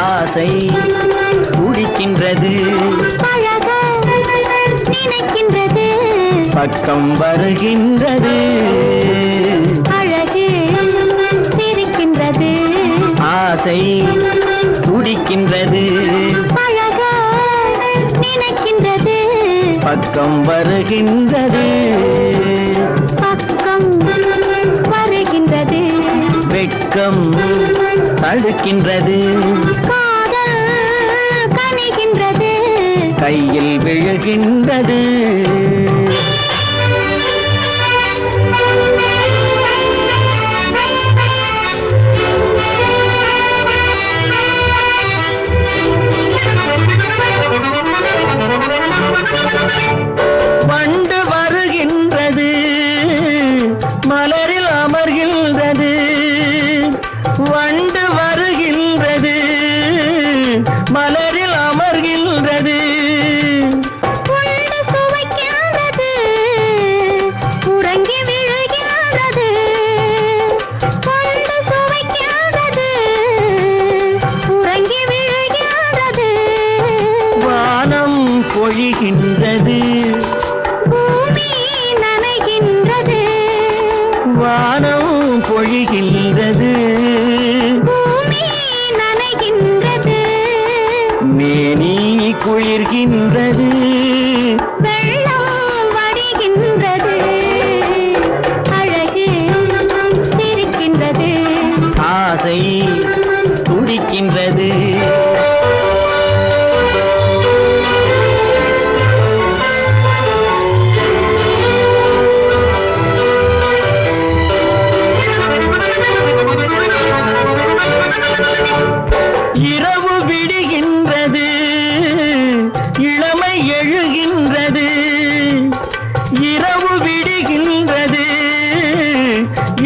ஆசை துடிக்கின்றது, பழக நினைக்கின்றது, பக்கம் வருகின்றது. அழகு சிரிக்கின்றது, ஆசை துடிக்கின்றது, பழக நினைக்கின்றது, பக்கம் வருகின்றது. பக்கம் வருகின்றது, வெட்கம் தடுக்கின்றது, காதல் கனிகின்றது, கையில் விழுகின்றது. வண்டு வருகின்றது, மலரில் அமர்கின்றது. வண்டு வருகின்றது, மலரில் அமர்கின்றது. உண்டு சுவைக்கின்றது, உறங்கி விழுகின்றது. உண்டு சுவைக்கின்றது, உறங்கி விழுகின்றது. வானம் பொழிகின்றது, பூமி நனைகின்றது. வானம் பொழிகின்றது, பூமி நனைகின்றது. மேனி குளிர்கின்றது, வெள்ளம் வடிகின்றது. அழகு சிரிக்கின்றது, ஆசை துடிக்கின்றது. இரவு விடுகின்றது, இளமை எழுகின்றது. இரவு விடுகின்றது,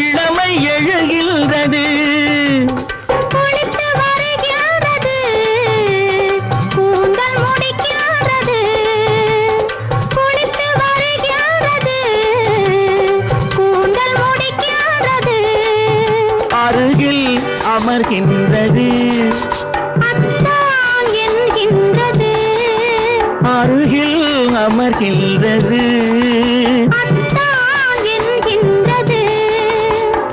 இளமை எழுகின்றது. குளித்து வருகின்றது, கூந்தல் முடிக்கின்றது. குளித்து வருகின்றது, கூந்தல் முடிக்கின்றது. அருகில் அமர்கின்றது, அத்தான் என்கின்றது. அருகில் அமர்கின்றது, அத்தான் என்கின்றது.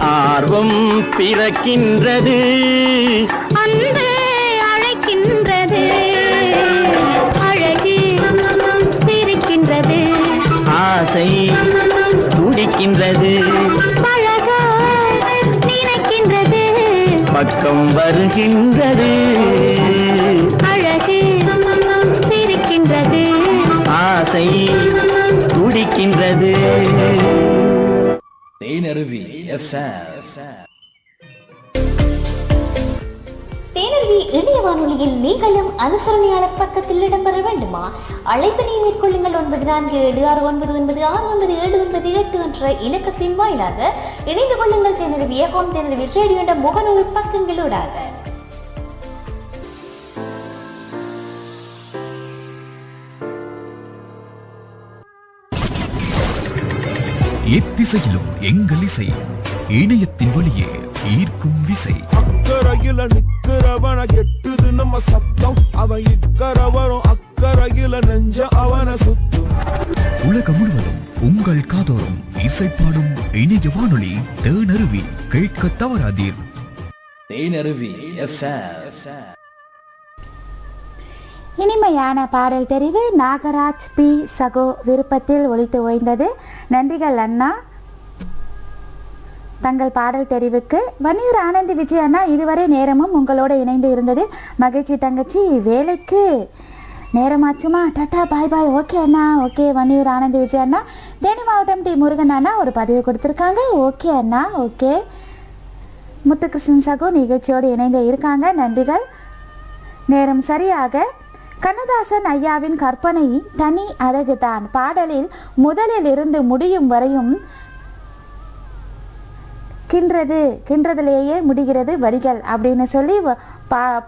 ஆர்வம் பிறக்கின்றது, அன்பு அழைக்கின்றது. அழகு சிரிக்கின்றது, ஆசை துடிக்கின்றது. பழக நினைக்கின்றது, பக்கம் வருகின்றது. அழகு ஆசை துடிக்கின்றது. தேனருவி FM. தேனருவி இணைய வானொலியில் நீங்களும் அனுசரணையாளர் பக்கத்தில் இடம்பெற வேண்டுமா? அழைப்பினை மேற்கொள்ளுங்கள் 9476996997 என்ற இலக்கத்தின் வாயிலாக இணைந்து கொள்ளுங்கள். தேனருவி FM தேனருவி ரேடியோ என்ற முகநூல் பக்கங்களூடாக. எத்திசையிலும் எங்கள் இசை இணையத்தின் வழியே ஈர்க்கும் விசை. அக்கறையில நிக்கிறவன கெட்டுது நம்ம சத்தம், அவன் இக்கரவரும் அக்கறையில நெஞ்ச அவன சுத்தும். உலகம் முழுவதும் உங்கள் காதோறும் இசைப்பாடும் இணைய வானொலி தேனருவி. கேட்க தவறாதீர். தேனருவி FM. இனிமையான பாடல் தெரிவு நாகராஜ் பி சகோ விருப்பத்தில் ஒலித்து ஓய்ந்தது. நன்றிகள் அண்ணா தங்கள் பாடல் தெரிவுக்கு. வன்னியூர் ஆனந்தி விஜய் அண்ணா, இதுவரை நேரமும் உங்களோடு இணைந்து இருந்தது மகிழ்ச்சி. தங்கச்சி வேலைக்கு நேரமாச்சுமா, டாட்டா பாய் பாய். ஓகே அண்ணா, ஓகே. வன்னியூர் ஆனந்தி விஜய் அண்ணா. தேனி மாவட்டம் டி முருகன் அண்ணா ஒரு பதிவு கொடுத்துருக்காங்க. ஓகே அண்ணா, ஓகே. முத்துகிருஷ்ணன் சகோ நிகழ்ச்சியோடு இணைந்து இருக்காங்க. நன்றிகள். நேரம் சரியாக கண்ணதாசன் ஐயாவின் கற்பனை தனி அழகுதான். பாடலில் முதலில் இருந்து முடியும் வரையும் கின்றதிலேயே முடிகிறது வரிகள் அப்படின்னு சொல்லி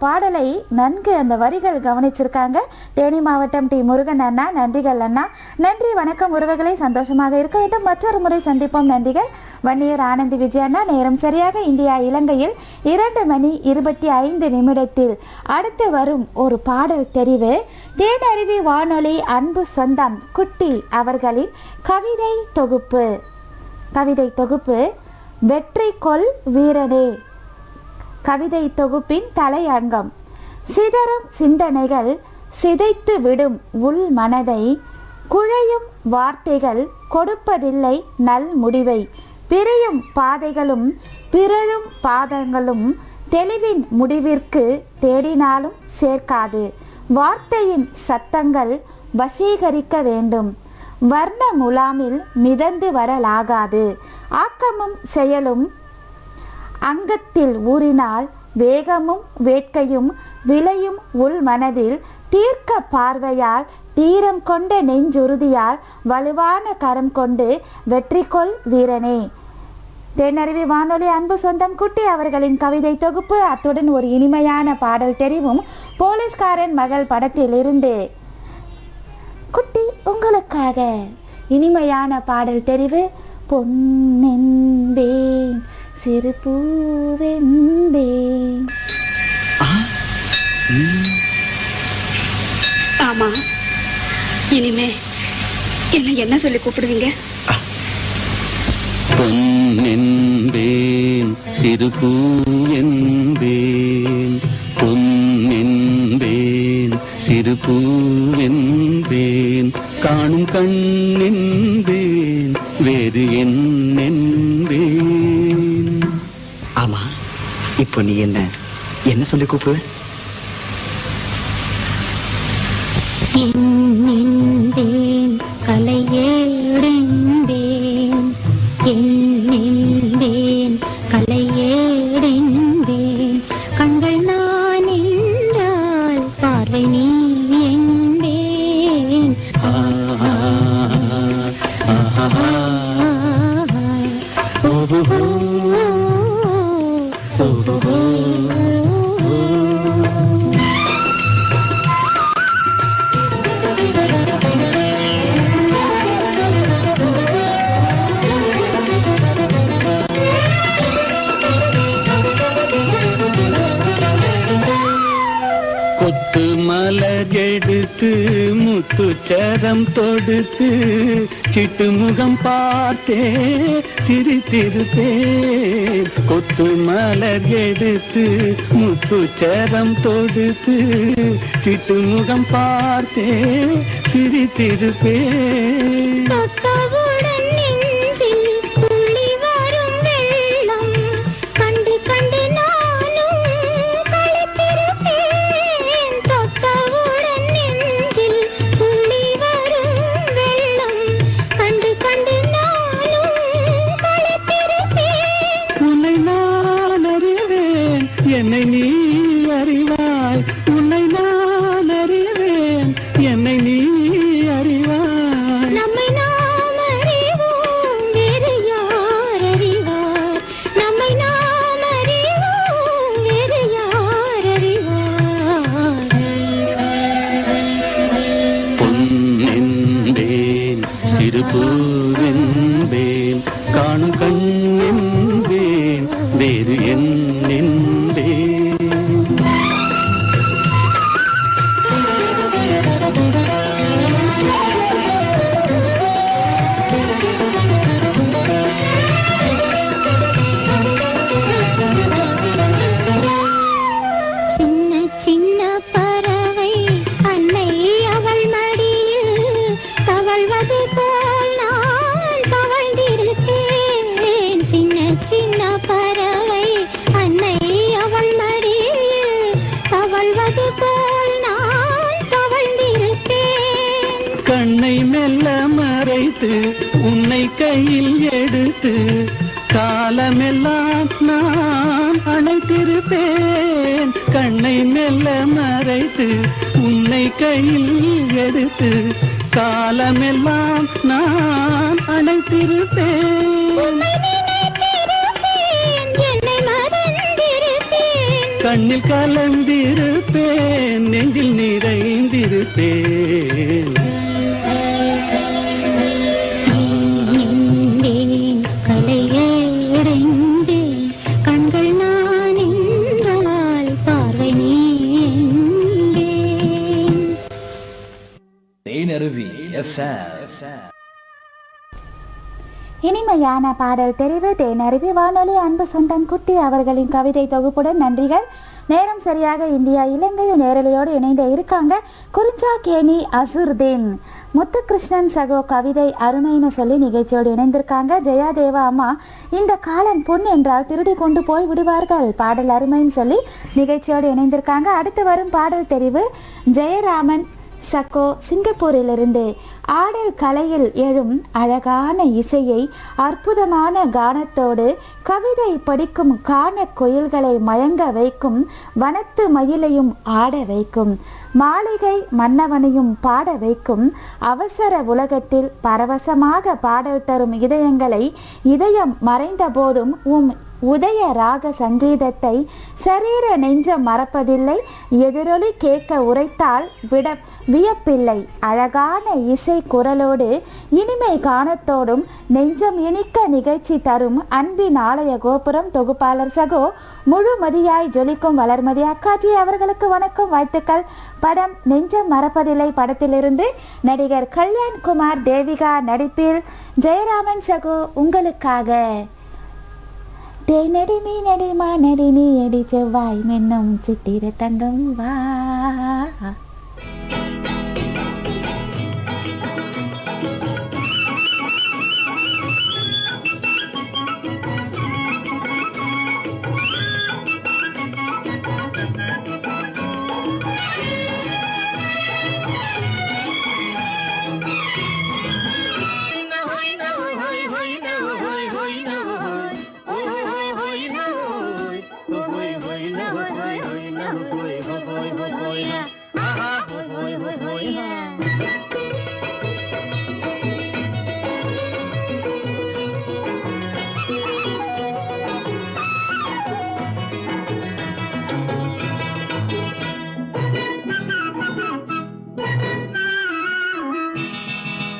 பாடலை நன்கு அந்த வரிகள் கவனிச்சிருக்காங்க. தேனி மாவட்டம் டி முருகன் அண்ணா. நன்றிகள் அண்ணா. நன்றி, வணக்கம் உறவுகளை. சந்தோஷமாக இருக்க வேண்டும். மற்றொரு முறை சந்திப்போம். நன்றிகள். வன்னியூர் ஆனந்தி விஜய் அண்ணா. நேரம் சரியாக இந்தியா இலங்கையில் 2:25 அடுத்து வரும் ஒரு பாடல் தெரிவு தேனருவி வானொலி அன்பு சொந்தம் குட்டி அவர்களின் கவிதை தொகுப்பு வெற்றி கொள் வீரனே. கவிதை தொகுப்பின் தலையங்கம். சிதறும் சிந்தனைகள் சிதைத்து விடும் உள் மனதை, குழையும் வார்த்தைகள் கொடுப்பதில்லை நல் முடிவை, பிரியும் பாதைகளும் பிறழும் பாதங்களும் தெளிவின் முடிவிற்கு தேடினாலும் சேர்க்காது, வார்த்தையின் சத்தங்கள் வசீகரிக்க வேண்டும், வர்ண முலாமில் மிதந்து வரலாகாது, ஆக்கமும் செயலும் அங்கத்தில் ஊறினால் வேகமும் வேட்கையும் விளையும் உள் மனதில், தீர்க்க பார்வையால் தீரம் கொண்ட நெஞ்சுறுதியால் வலுவான கரம் கொண்டு வெற்றி கொள் வீரனே. தேனருவி வானொலி அன்பு சொந்தம் குட்டி அவர்களின் கவிதை தொகுப்பு. அத்துடன் ஒரு இனிமையான பாடல் தெரிவும் போலீஸ்காரன் மகள் படத்தில் இருந்து குட்டி உங்களுக்காக இனிமையான பாடல் தெரிவு. பொன்னென்பேன் சிறு பூவென்பேன். ஆமா, இனிமே என்ன சொல்லி கூப்பிடுவீங்க? பொன்னென்பேன் சிறு பூவென்பேன், பொன்னென்பேன் சிறு பூவென்பேன், காணும் கண்ணென்பேன் வேறு என்னென்பேன். ஆமா, இப்போ நீ என்ன சொல்லி கூப்பிடுவ? என்னென்பேன் கலையேடென்பேன், என்னென்பேன் கலையேடென்பேன், கண்கள் நான் என்றால் பார்வை நீ என்பேன். கொத்து மலர் எடுத்து முத்துச்சரம் தொடுத்து சிட்டு முகம் பார்த்தே சிரித்திருப்பேன். கொத்து மலர் எடுத்து முத்துச்சரம் தொடுத்து சிட்டு முகம் பார்த்தே சிரித்திருப்பேன். என்னை நீ அறிவாய், உன்னை நான் அறிவேன், என்னை நீ அறிவாய். நம்மை நாம் அறிவோம், வேறு யார் அறிவார்? நம்மை நாம் அறிவோம், வேறு யார் அறிவார்? பொன்னென்பேன், சிறு பூவென்பேன், காணும் கண்ணென்பேன், வேறு என்னென்பேன். சின்ன சின்ன பறவை அன்னை அவள் மடியில் தவழ்வது போல் நான் தவழ்ந்திருப்பேன். சின்ன சின்ன பறவை அன்னை அவள் மடியில் தவழ்வது போல் நான் தவழ்ந்திருப்பேன். கண்ணை மெல்ல மறைத்து உன்னை கையில் எடுத்து காலமெல்லாம் நான் அணைத்திருப்பேன். கண்ணை மெல்ல மறைத்து உன்னை கையில் எடுத்து காலமெல்லாம் நான் அணைத்திருப்பேன். உம்மை நினைத்திருப்பேன், என்னை மறந்திருப்பேன். கண்ணில் கலந்திருப்பேன், நெஞ்சில் நிறைந்திருப்பேன். நின்றேன், கலையடைந்தேன், கண்கள் நான் என்றால் பார்வை நீ என்பேன். தேனருவி FM. இனிமையான பாடல் தெரிவு தேனருவி வானொலி அன்பு சொந்தம் குட்டி அவர்களின் கவிதை தொகுப்புடன் நன்றிகள். நேரம் சரியாக இந்தியா இலங்கையில் நேரலையோடு இணைந்து இருக்காங்க குறிஞ்சாக்கேணி அசுர்தீன். முத்துகிருஷ்ணன் சகோ கவிதை அருமைன்னு சொல்லி நிகழ்ச்சியோடு இணைந்திருக்காங்க. ஜெயாதேவா அம்மா, இந்த காலம் பொன் என்றால் திருடி கொண்டு போய் விடுவார்கள், பாடல் அருமைன்னு சொல்லி நிகழ்ச்சியோடு இணைந்திருக்காங்க. அடுத்து வரும் பாடல் தெரிவு ஜெயராமன் சக்கோ சிங்கப்பூரிலிருந்து. ஆடல் கலையில் எழும் அழகான இசையை அற்புதமான கானத்தோடு கவிதை படிக்கும் காண கோயில்களை மயங்க வைக்கும், வனத்து மயிலையும் ஆட வைக்கும், மாளிகை மன்னவனையும் பாட வைக்கும், அவசர உலகத்தில் பரவசமாக பாடல் தரும் இதயங்களை இதயம் மறைந்த போதும் உதய ராக சங்கீதத்தை சரீர நெஞ்சம் மறப்பதில்லை, எதிரொலி கேட்க உரைத்தால் வியப்பில்லை. அழகான இசை குரலோடு இனிமை கானத்தோடும் நெஞ்சம் இனிக்க நிகழ்ச்சி தரும் அன்பின் ஆலய கோபுரம் தொகுப்பாளர் சகோ முழுமதியாய் ஜொலிக்கும் வளர்மதி அக்காஜி அவர்களுக்கு வணக்கம், வாழ்த்துக்கள். படம் நெஞ்சம் மறப்பதில்லை படத்திலிருந்து நடிகர் கல்யாண்குமார் தேவிகா நடிப்பில் ஜெயராமன் சகோ உங்களுக்காக. தேனடி மீனடி மானடி நீ அடி செவ்வாய் மென்னும் சித்திர தங்கம் வா.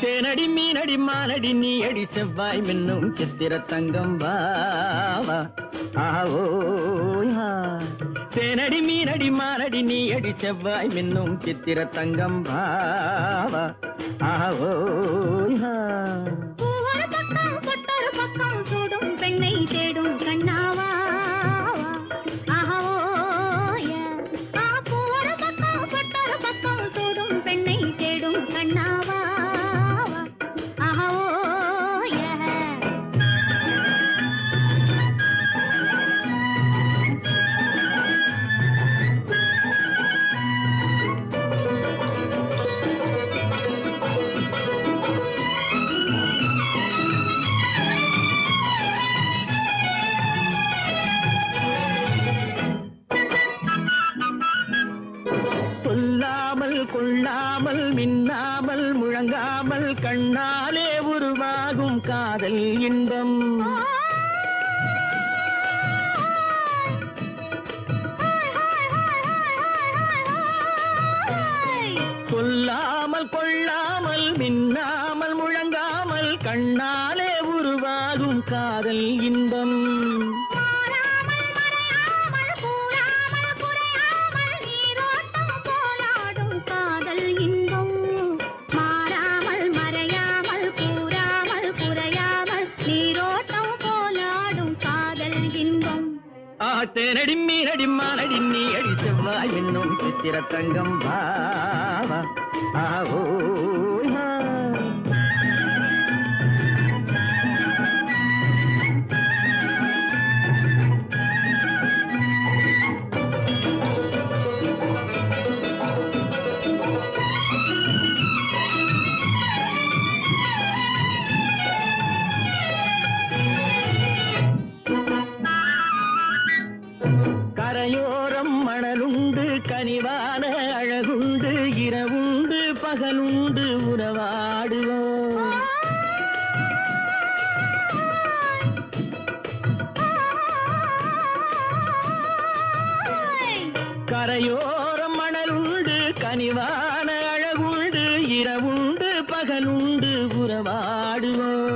தேனடி மீனடி மானடி நீ அடி செவ்வாய் மின்னும் சித்திர தங்கம் வாவா. தேனடி மீனடி மானடி நீ அடி செவ்வாய் மின்னும் சித்திர தங்கம் வாவா. ஒரு பக்கம் பொட்டொரு பக்கம் சூடும் பெண்ணை தேடும் கண்ணாவா. ஒரு பக்கம் பொட்டொரு பக்கம் சூடும் பெண்ணை தேடும் கண்ணாவா. கொல்லாமல் மின்னாமல் முழங்காமல் கண்ணாலே உருவாகும் காதல் இன்பம். சொல்லாமல் கொள்ளாமல் மின்னாமல் முழங்காமல் கண்ணாலே உருவாகும் காதல் இன்பம். தேனடி மீனடி மானடி நீ அடி செவ்வாய் என்னும் சித்திர தங்கம் பாவா ஆவோ. கரையோரம் மணலுண்டு கனிவான அழகுண்டு இரவுண்டு பகலுண்டு உறவாடுவோம். கரையோரம் மணலுண்டு கனிவான அழகுண்டு இரவுண்டு பகலுண்டு உறவாடுவோம்.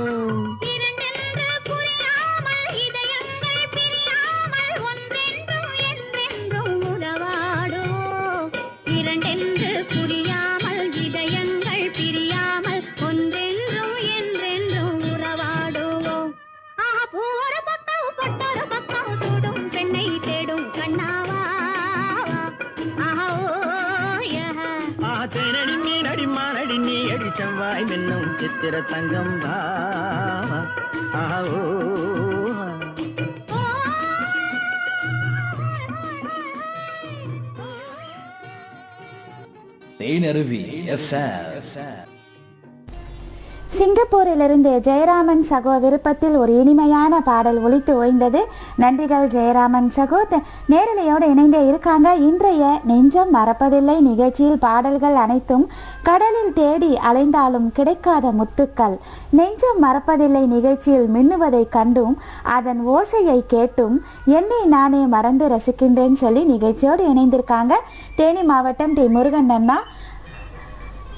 தேனடி மீனடி மானடி நீ அடி செவ்வாய் என்னும் சித்திர தங்கம் பாவா ஆவோ. தேனருவி FM. சிங்கப்பூரிலிருந்து ஜெயராமன் சகோ விருப்பத்தில் ஒரு இனிமையான பாடல் ஒலித்து ஓய்ந்தது. நன்றிகள் ஜெயராமன் சகோ. நேரலையோடு இணைந்தே இருக்காங்க. இன்றைய நெஞ்சம் மறப்பதில்லை நிகழ்ச்சியில் பாடல்கள் அனைத்தும் கடலில் தேடி அலைந்தாலும் கிடைக்காத முத்துக்கள். நெஞ்சம் மறப்பதில்லை நிகழ்ச்சியில் மின்னுவதை கண்டும் அதன் ஓசையை கேட்டும் என்னை நானே மறந்து ரசிக்கின்றேன் சொல்லி நிகழ்ச்சியோடு இணைந்திருக்காங்க தேனி மாவட்டம் டி முருகன் அண்ணா.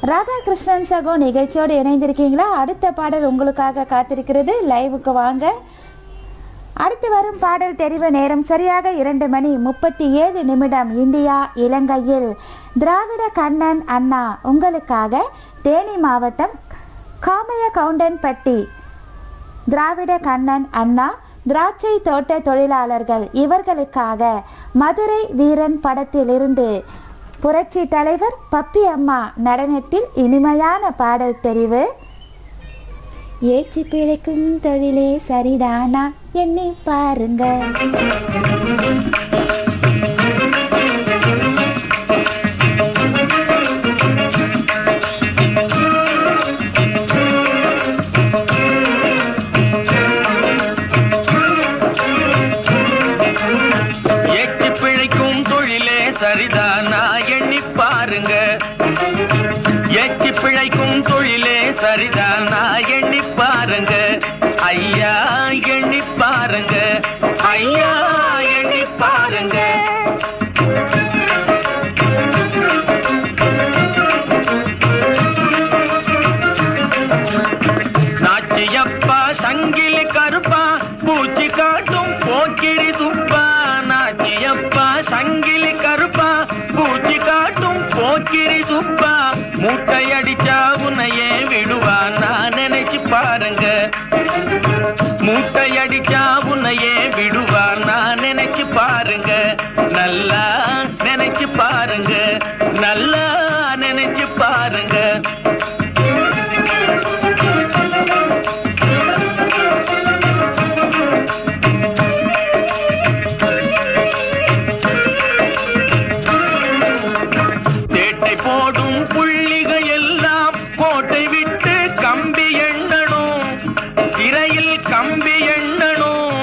ராதாகிருஷ்ணன் சகோ நிகழ்ச்சியோடு இணைந்திருக்கீங்களா? அடுத்த பாடல் உங்களுக்காக காத்திருக்கிறது. லைவுக்கு வாங்க. அடுத்து வரும் பாடல் தெரிவு நேரம் சரியாக 2:37 இந்தியா இலங்கையில். திராவிட கண்ணன் அண்ணா உங்களுக்காக தேனி மாவட்டம் காமைய கவுண்டன்பட்டி திராவிட கண்ணன் அண்ணா திராட்சை தோட்ட தொழிலாளர்கள் இவர்களுக்காக மதுரை வீரன் படத்திலிருந்து புரட்சி தலைவர் பப்பி அம்மா நடனத்தில் இனிமையான பாடல் தெரிவு. ஏச்சி பிழைக்கும் தொழிலே சரிதானா எண்ணி பாருங்க. ஏச்சி பிழைக்கும் தொழிலே சரிதானா எண்ணி பாருங்க. ஏச்சி பிழைக்கும் தொழிலே சரிதானா எண்ணி பாருங்க. ஐயா எண்ணி பாருங்க. ஐயா எண்ணி பாருங்க. நாச்சியப்பா சங்கிலி கருப்பா பூச்சி காட்டும் போக்கிரி துப்பா. நாச்சியப்பா சங்கிலி கருப்பா பூச்சி காட்டும் போக்கிரி துப்பா. மூட்டையடிச்சா உன்னையே விடுவா நான் நினைச்சு பாருங்க. மூட்டையடிச்சா உன்னையே விடுவா நான் நினைச்சு பாருங்க. நல்லா நினைச்சு பாருங்க. நல்லா நினைச்சு பாருங்க. போடும் புள்ளிகள் எல்லாம் கோட்டை விட்டு கம்பி எண்ணணும். திரையில் கம்பி எண்ணணும்.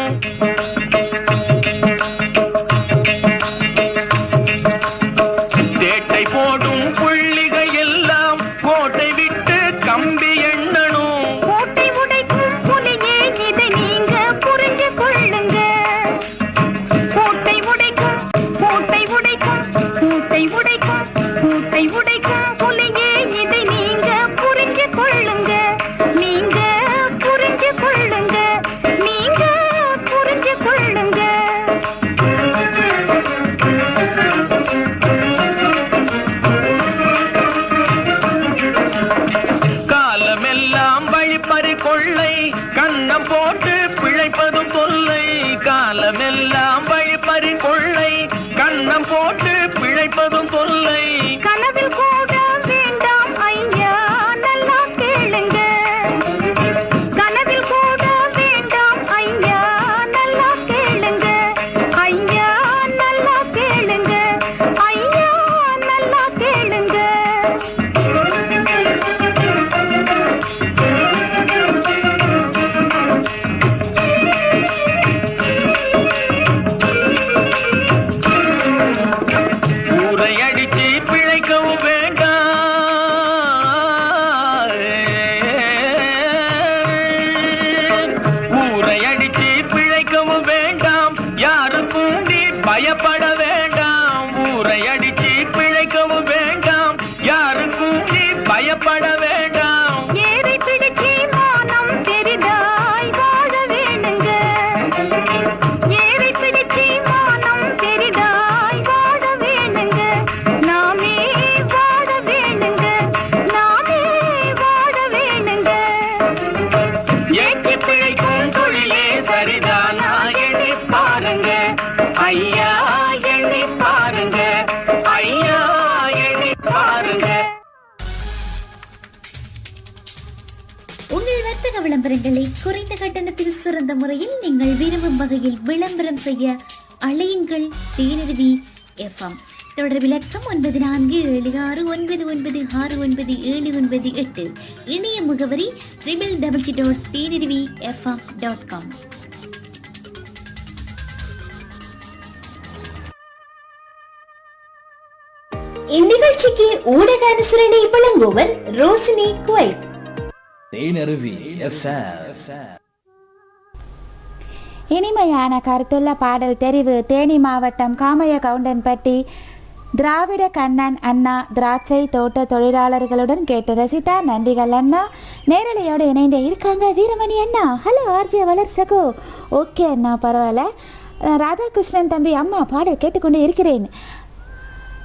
நாளெல்லாம் வழிப்பறி கொள்ளை கண்ணம் போட்டு பிழைப்பதும் தொல்லை கனவில் கூட வேண்டாம் ஐயா நல்லா கேளுங்க கனவில் கூட வேண்டாம் ஐயா நல்லா கேளுங்க ஐயா நல்லா கேளுங்க ஐயா நல்லா கேளுங்க ஊரை அடிச்சு பிழைக்கவும் வேண்டாம் ஊரை அடிச்சு பிழைக்கவும் வேண்டாம் யாருக்கும் நீ பயப்பட வேண்டாம் ஊரை அடிச்சு பிழைக்கவும் வேண்டாம் யாருக்கும் நீ பயப்பட வேண்டாம் ஏறி பிடிச்சி மானம் பெரிதாய் வாழ வேணுங்க ஏறி பிடிச்சி மானம் பெரிதாய் வாழ வேணுங்க நாமே வாழ வேணுங்க நாமே வாழ வேணுங்க ஏற்றி பிழைக்கும் தொழிலே சரிதானா எண்ணி பாருங்க ஐயா எண்ணி பாருங்க ஐயா எண்ணி பாருங்க உங்கள் வர்த்தக விளம்பரங்களை குறைந்த கட்டணத்தில் சிறந்த முறையில் நீங்கள் விரும்பும் வகையில் விளம்பரம் செய்ய அழையுங்கள் தேனருவி எஃப்எம். தொடர் விளக்கம் 9476996978. இணைய முகவரி www.tnrvfm.com. இந்நிகழ்ச்சிக்கு ஊடக அனுசரணை வழங்குவர் ரோசினி குவைத். தேனருவி எஃப்எம். இனிமையான கருத்துள்ள பாடல் தெரிவு தேனி மாவட்டம் காமைய கவுண்டன்பட்டி திராவிட கண்ணன் அண்ணா திராட்சை தோட்ட தொழிலாளர்களுடன் கேட்டு ரசித்தார். நன்றிகள் அண்ணா. நேரலையோடு இணைந்து இருக்காங்க வீரமணி அண்ணா. ஹலோ ஆர்ஜே வளர் சகோ. ஓகே அண்ணா, பரவாயில்ல. ராதாகிருஷ்ணன் தம்பி, அம்மா பாடல் கேட்டுக்கொண்டு இருக்கிறேன்.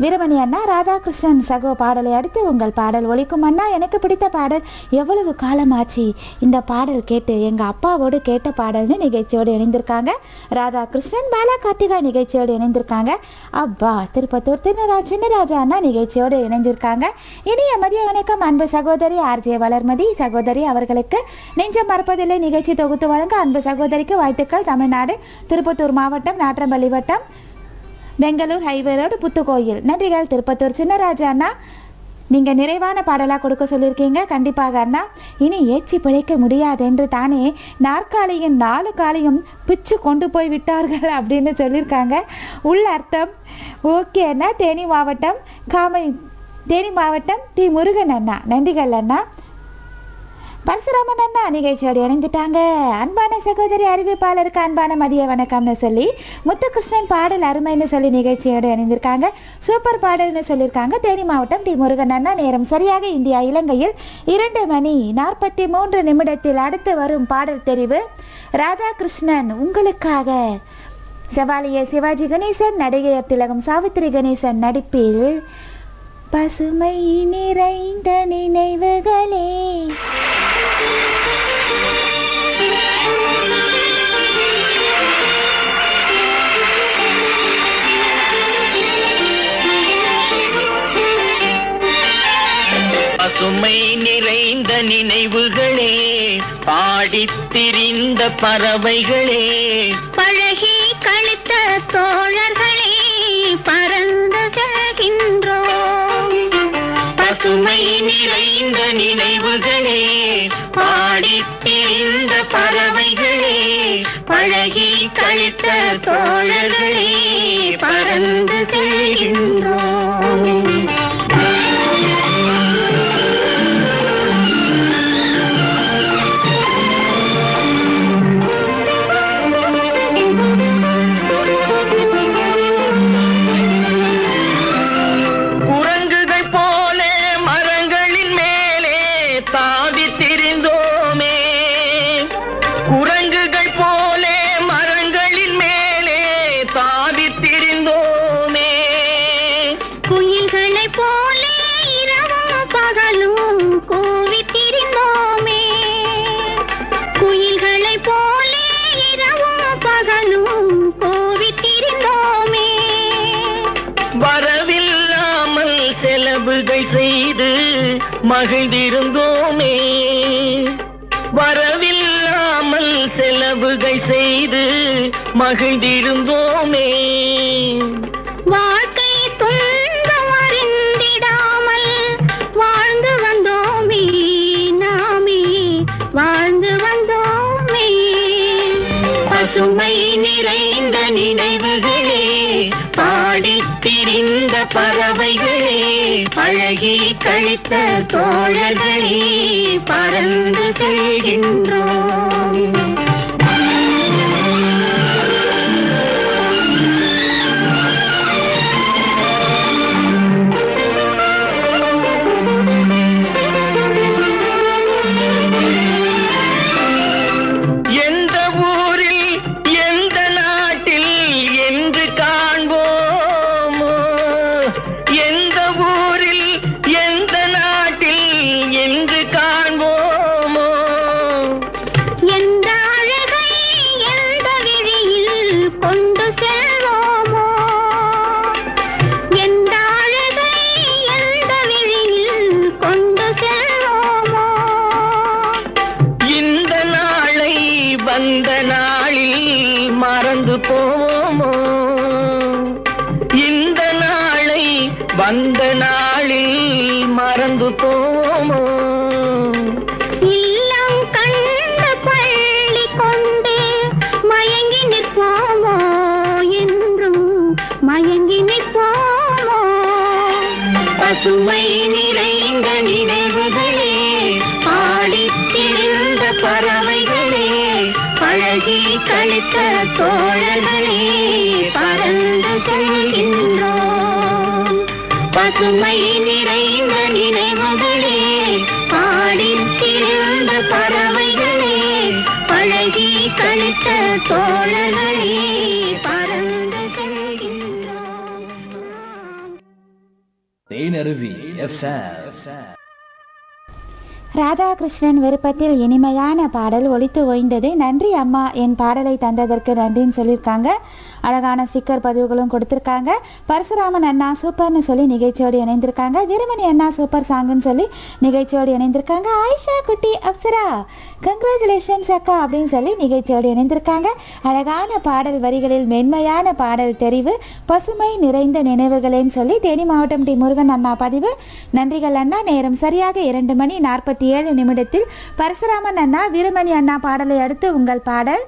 வீரமணி அண்ணா, ராதாகிருஷ்ணன் சகோ பாடலை அடுத்து உங்கள் பாடல் ஒலிக்கும் அண்ணா. எனக்கு பிடித்த பாடல் எவ்வளவு காலமாச்சு இந்த பாடல் கேட்டு, எங்கள் அப்பாவோடு கேட்ட பாடல்னு நிகழ்ச்சியோடு இணைந்திருக்காங்க ராதாகிருஷ்ணன். பாலா கார்த்திகா நிகழ்ச்சியோடு இணைந்திருக்காங்க. அப்பா திருப்பத்தூர் சின்னராஜா அண்ணா நிகழ்ச்சியோடு இணைஞ்சிருக்காங்க. இனிய மதிய வணக்கம் அன்பு சகோதரி ஆர்ஜே வளர்மதி சகோதரி அவர்களுக்கு நெஞ்சம் மறப்பதில்லை நிகழ்ச்சி தொகுத்து வழங்க அன்பு சகோதரிக்கு வாழ்த்துக்கள். தமிழ்நாடு திருப்பத்தூர் மாவட்டம் நாற்றம்பள்ளி வட்டம் பெங்களூர் ஹைவே ரோடு புத்துக்கோயில். நன்றிகள் திருப்பத்தூர் சின்னராஜா அண்ணா. நீங்கள் நிறைவான பாடலாக கொடுக்க சொல்லியிருக்கீங்க. கண்டிப்பாக அண்ணா. இனி ஏச்சி பிழைக்க முடியாது என்று தானே நாற்காலியின் 4 காலையும் பிச்சு கொண்டு போய் விட்டார்கள் அப்படின்னு சொல்லியிருக்காங்க. உள்ள அர்த்தம் ஓகே அண்ணா. தேனி மாவட்டம் டி முருகன் அண்ணா. நன்றிகள் அண்ணா. பரசுராமன் அண்ணா நிகழ்ச்சியோடு இணைந்துட்டாங்க. அன்பான சகோதரி அறிவிப்பாளருக்கு அன்பான மதிய வணக்கம்னு சொல்லி முத்துகிருஷ்ணன் பாடல் அருமைன்னு சொல்லி நிகழ்ச்சியோடு இணைந்திருக்காங்க. சூப்பர் பாடல்னு சொல்லியிருக்காங்க. தேனி மாவட்டம் டி முருகன் அண்ணா. நேரம் சரியாக இந்தியா இலங்கையில் 2:43 அடுத்து வரும் பாடல் தெரிவு ராதாகிருஷ்ணன் உங்களுக்காக. செவாலிய சிவாஜி கணேசன், நடிகையர் திலகம் சாவித்திரி கணேசன் நடிப்பில் பசுமை நிறைந்த நினைவுகளே. பசுமை நிறைந்த நினைவுகளே, பாடித் திரிந்த பறவைகளே, பழகி கழித்த தோழர்களே, பறந்து செல்கின்றோம். பசுமை நிறைந்த நினைவுகளே, பாடித் திரிந்த பறவைகளே, பழகி கழித்த தோழர்களே, பறந்து செல்கின்றோம். மகிழ்ந்திருந்தோமே, வரவில்லாமல் செலவுகள் செய்து மகிழ்ந்திருந்தோமே. வாழ்க்கை துன்பம் அறிந்திடாமல் வாழ்ந்து வந்தோமே, நாமே வாழ்ந்து வந்தோமே. பசுமை நிறைந்த நினைவுகளே, பாடித் திரிந்த பறவைகளே, பழகி கழித்த தோழர்களே, பறந்து செல்கின்றோம். வந்த நாளில் மறந்து போவோமோ, இந்த நாளை வந்த நாளில் மறந்து போவோமோ. இல்லம் கண்ட பள்ளி கொண்டு மயங்கி நிற்போமோ, என்றும் மயங்கி நிற்போமோ. பசுமை நிறைந்த நினைவுகளே, பாடித் திரிந்த பறவைகளே, பழகி கழித்த தோழர்களே, பறந்து செல்கின்றோம். பசுமை நிறைந்த நினைவுகளே, பாடித் திரிந்த பறவைகளே, பழகி கழித்த தோழர்களே, பறந்து செல்கின்றோம். தேனருவி FM. ராதாகிருஷ்ணன் விருப்பத்தில் இனிமையான பாடல் ஒலித்து ஓய்ந்தது. நன்றி அம்மா, என் பாடலை தந்ததற்கு நன்றின்னு சொல்லியிருக்காங்க. அழகான ஸ்டிக்கர் பதிவுகளும் கொடுத்துருக்காங்க. பரசுராமன் அண்ணா சூப்பர்னு சொல்லி நிகழ்ச்சியோடு இணைந்திருக்காங்க. வீரமணி அண்ணா சூப்பர் சாங்குன்னு சொல்லி நிகழ்ச்சியோடு இணைந்திருக்காங்க. ஆயிஷா குட்டி அப்சரா கங்க்ராச்சுலேஷன்ஸ் அக்கா அப்படின்னு சொல்லி நிகழ்ச்சியோடு இணைந்திருக்காங்க. அழகான பாடல் வரிகளில் மென்மையான பாடல் தெரிவு, பசுமை நிறைந்த நினைவுகளேன்னு சொல்லி தேனி மாவட்டம் டி முருகன் அண்ணா பதிவு. நன்றிகள் அண்ணா. நேரம் சரியாக 2:47 பரசுராமன் அண்ணா வீரமணி அண்ணா பாடலை அடுத்து உங்கள் பாடல்.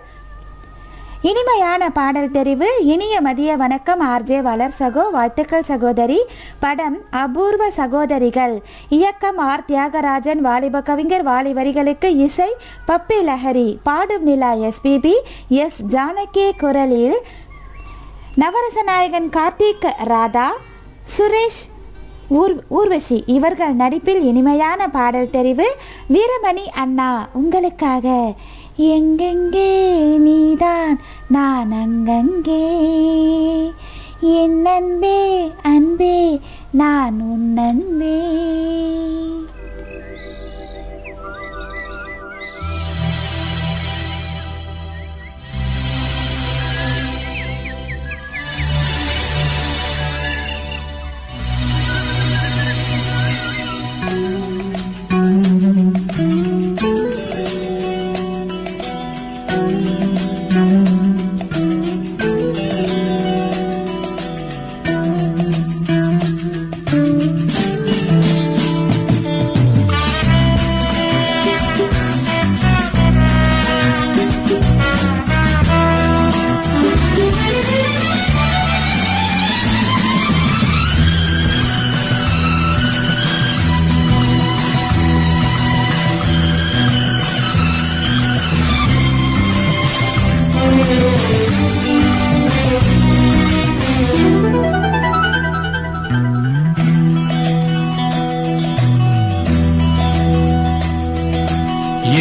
இனிமையான பாடல் தெரிவு. இனிய மதிய வணக்கம் ஆர்ஜே வளர் சகோ, வாழ்த்துக்கள் சகோதரி. படம் அபூர்வ சகோதரிகள், இயக்கம் ஆர் தியாகராஜன், வாலிப கவிஞர், வாலி வரிகளுக்கு இசை பப்பி லஹரி, பாடும் நிலா SPB, எஸ் ஜானகி குரலில் நவரச நாயகன் கார்த்திக், ராதா, சுரேஷ், ஊர்வஷி இவர்கள் நடிப்பில் இனிமையான பாடல் தெரிவு. வீரமணி அண்ணா உங்களுக்காக. எங்கெங்கே நீதான் நான் அங்கங்கே, என் அன்பே அன்பே நான் உன் அன்பே.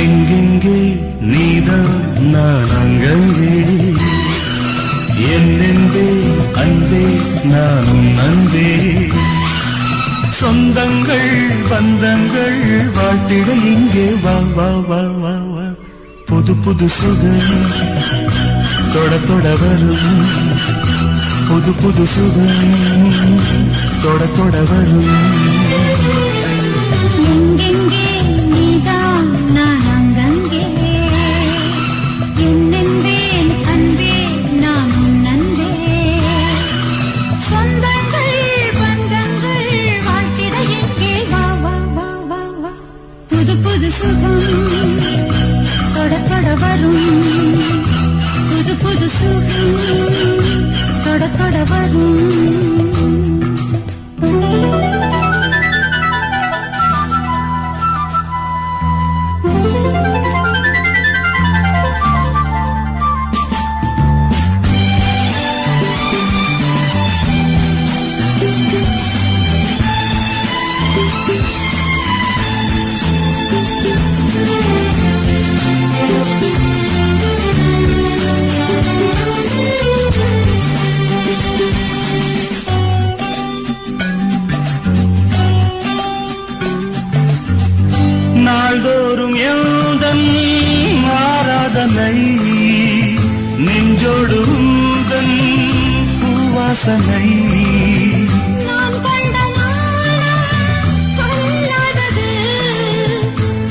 எங்கெங்கே நீதான் நான் அங்கங்கே, என்னென்பே அன்பே நானும் அன்பே. சொந்தங்கள் பந்தங்கள் வாழ்த்திட இங்கே வா வா வா வா வா. புது புது சுகம் தொட தொட வரும், புது புது சுகம் தொட தொட வரும். எங்கெங்கே நீதான் நான் அங்கங்கே என்னென்பேன் அன்பே நான் உன் அன்பே சொந்தங்கள் பந்தங்கள் வாழ்த்திட எங்கே வா வா வா வா வா புது புது சுகம் தொட தொட வரும் புது புது சுகம் தொட தொட வரும் நாள்தோறும் எந்தன் ஆராதனை நெஞ்சோடு உந்தன் பூவாசனை நான் கண்ட நாளும் கொல்லாதது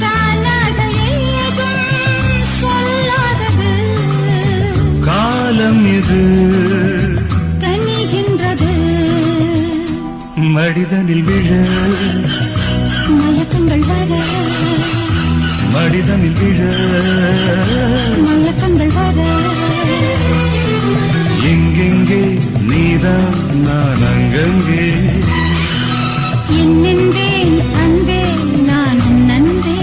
காணாத ஏதும் சொல்லாதது காலம் இது கனிகின்றது மடிதனில் விழ மயக்கங்கள் வர மடிதனில் விழ மயக்கங்கள் வர எங்கெங்கே நீதான் நான் அங்கங்கே என்னென்பேன் அன்பே நான் உன் அன்பே